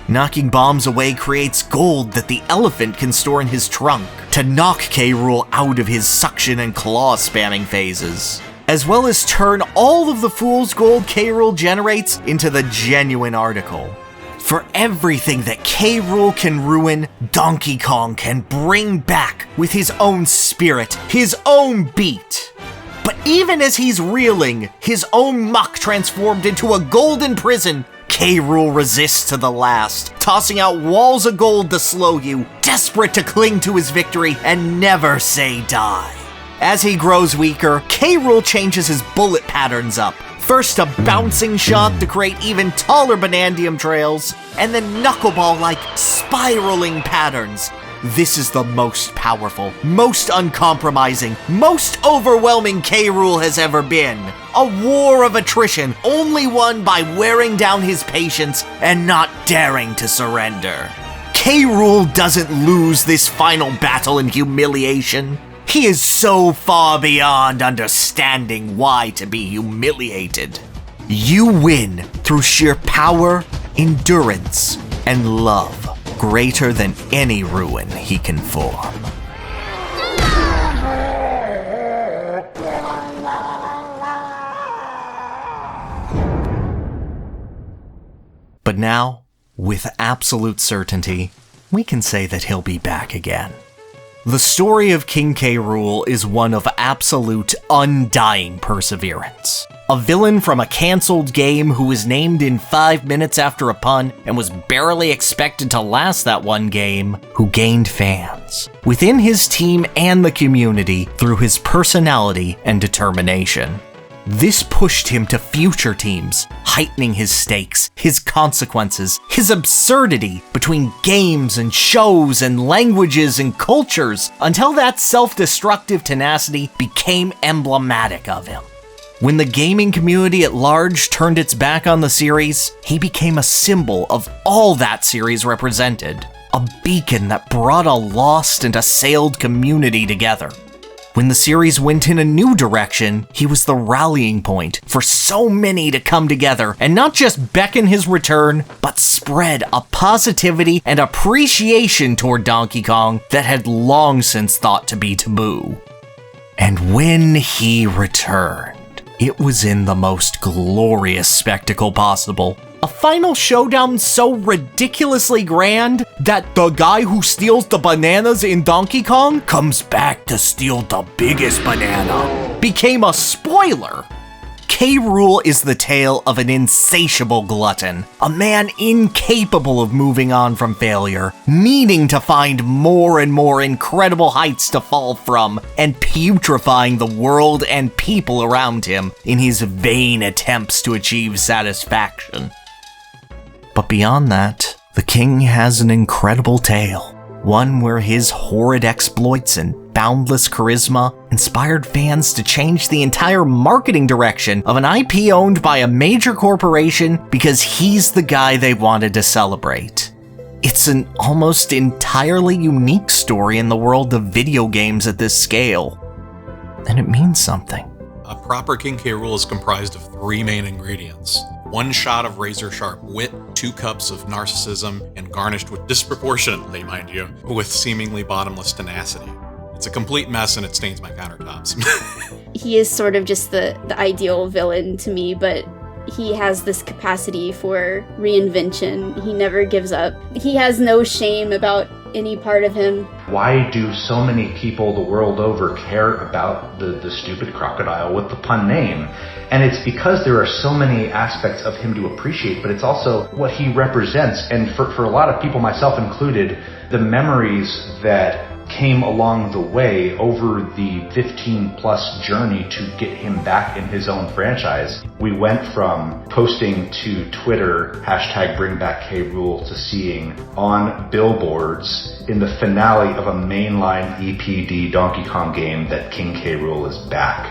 Knocking bombs away creates gold that the elephant can store in his trunk to knock K. Rool out of his suction and claw spamming phases, as well as turn all of the fool's gold K. Rool generates into the genuine article. For everything that K. Rool can ruin, Donkey Kong can bring back with his own spirit, his own beat. But even as he's reeling, his own muck transformed into a golden prison, K. Rool resists to the last, tossing out walls of gold to slow you, desperate to cling to his victory and never say die. As he grows weaker, K. Rool changes his bullet patterns up, First a bouncing shot to create even taller Banandium trails, and then knuckleball-like spiraling patterns. This is the most powerful, most uncompromising, most overwhelming K. Rool has ever been. A war of attrition, only won by wearing down his patience and not daring to surrender. K. Rool doesn't lose this final battle in humiliation. He is so far beyond understanding why to be humiliated. You win through sheer power, endurance, and love, greater than any ruin he can form. But now, with absolute certainty, we can say that he'll be back again. The story of King K. Rool is one of absolute, undying perseverance. A villain from a cancelled game who was named in 5 minutes after a pun and was barely expected to last that one game, who gained fans within his team and the community through his personality and determination. This pushed him to future teams, heightening his stakes, his consequences, his absurdity between games and shows and languages and cultures, until that self-destructive tenacity became emblematic of him. When the gaming community at large turned its back on the series, he became a symbol of all that series represented, a beacon that brought a lost and assailed community together. When the series went in a new direction, he was the rallying point for so many to come together and not just beckon his return, but spread a positivity and appreciation toward Donkey Kong that had long since thought to be taboo. And when he returned, it was in the most glorious spectacle possible. A final showdown so ridiculously grand that the guy who steals the bananas in Donkey Kong comes back to steal the biggest banana became a spoiler. K. Rool is the tale of an insatiable glutton, a man incapable of moving on from failure, needing to find more and more incredible heights to fall from, and putrefying the world and people around him in his vain attempts to achieve satisfaction. But beyond that, the king has an incredible tale, one where his horrid exploits and boundless charisma inspired fans to change the entire marketing direction of an IP owned by a major corporation because he's the guy they wanted to celebrate. It's an almost entirely unique story in the world of video games at this scale, and it means something. A proper King K. Rool is comprised of 3 main ingredients. 1 shot of razor-sharp wit, 2 cups of narcissism, and garnished with disproportionately, mind you, with seemingly bottomless tenacity. It's a complete mess and it stains my countertops. He is sort of just the ideal villain to me, but he has this capacity for reinvention. He never gives up. He has no shame about any part of him. Why do so many people the world over care about the stupid crocodile with the pun name? And it's because there are so many aspects of him to appreciate, but it's also what he represents. And for a lot of people, myself included, the memories that came along the way over the 15-plus journey to get him back in his own franchise. We went from posting to Twitter, #BringBackKRool, to seeing on billboards in the finale of a mainline EPD Donkey Kong game that King K. Rool is back.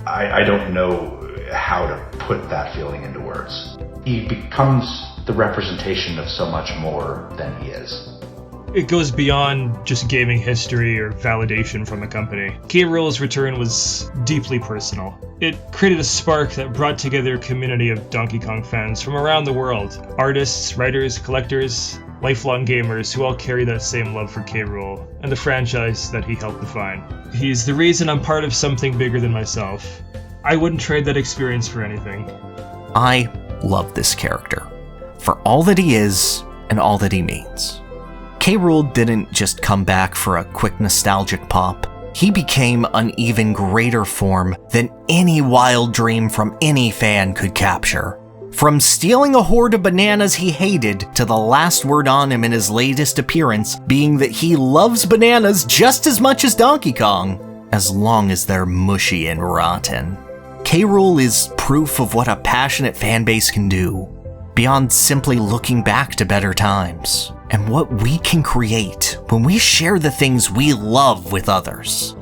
I don't know how to put that feeling into words. He becomes the representation of so much more than he is. It goes beyond just gaming history or validation from a company. K. Rool's return was deeply personal. It created a spark that brought together a community of Donkey Kong fans from around the world. Artists, writers, collectors, lifelong gamers who all carry that same love for K. Rool and the franchise that he helped define. He's the reason I'm part of something bigger than myself. I wouldn't trade that experience for anything. I love this character for all that he is and all that he means. K. Rool didn't just come back for a quick nostalgic pop. He became an even greater form than any wild dream from any fan could capture. From stealing a horde of bananas he hated to the last word on him in his latest appearance being that he loves bananas just as much as Donkey Kong, as long as they're mushy and rotten. K. Rool is proof of what a passionate fanbase can do, beyond simply looking back to better times, and what we can create when we share the things we love with others.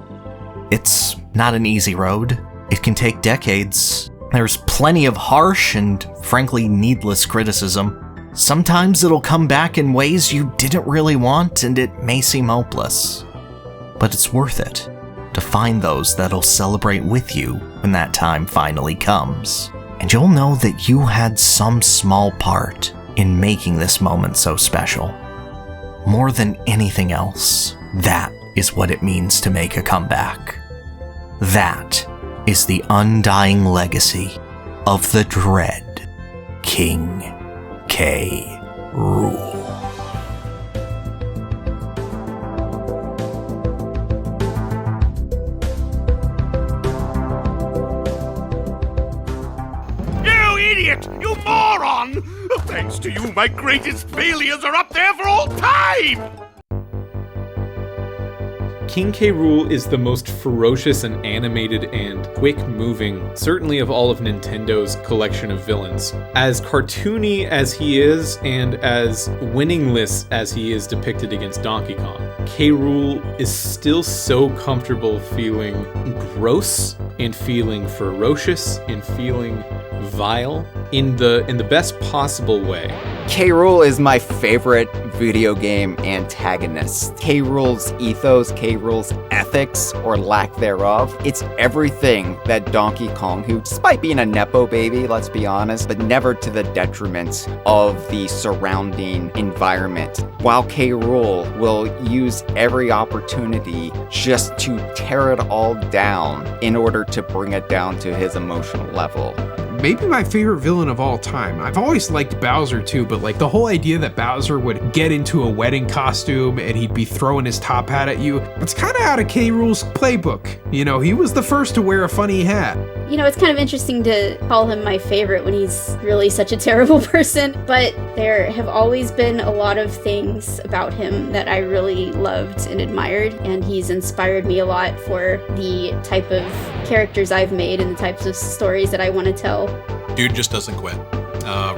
It's not an easy road. It can take decades. There's plenty of harsh and, frankly, needless criticism. Sometimes it'll come back in ways you didn't really want, and it may seem hopeless. But it's worth it to find those that'll celebrate with you when that time finally comes. And you'll know that you had some small part in making this moment so special. More than anything else, that is what it means to make a comeback. That is the undying legacy of the dread King K. Rool. You idiot! You moron! Thanks to you, my greatest failures are up there for all time! King K. Rool is the most ferocious and animated and quick-moving, certainly of all of Nintendo's collection of villains. As cartoony as he is, and as winningless as he is depicted against Donkey Kong, K. Rool is still so comfortable feeling gross, and feeling ferocious, and feeling vile, in the best possible way. K. Rool is my favorite video game antagonist. K. Rool's ethos, K. Rool's ethics, or lack thereof, it's everything that Donkey Kong, who, despite being a Nepo baby, let's be honest, but never to the detriment of the surrounding environment. While K. Rool will use every opportunity just to tear it all down in order to bring it down to his emotional level. Maybe my favorite villain of all time. I've always liked Bowser too, but like the whole idea that Bowser would get into a wedding costume and he'd be throwing his top hat at you, it's kind of out of K. Rool's playbook. You know, he was the first to wear a funny hat. You know, it's kind of interesting to call him my favorite when he's really such a terrible person, but there have always been a lot of things about him that I really loved and admired, and he's inspired me a lot for the type of characters I've made and the types of stories that I want to tell. Dude just doesn't quit.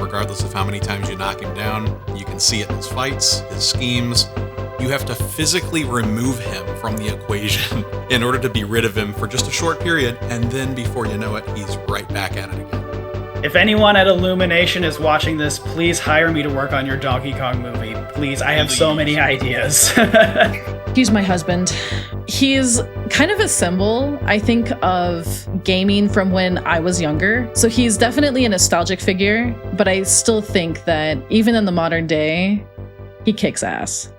Regardless of how many times you knock him down, you can see it in his fights, his schemes. You have to physically remove him from the equation in order to be rid of him for just a short period, and then before you know it, he's right back at it again. If anyone at Illumination is watching this, please hire me to work on your Donkey Kong movie. Please, I have so many ideas. He's my husband. He's kind of a symbol, I think, of gaming from when I was younger. So he's definitely a nostalgic figure, but I still think that even in the modern day, he kicks ass.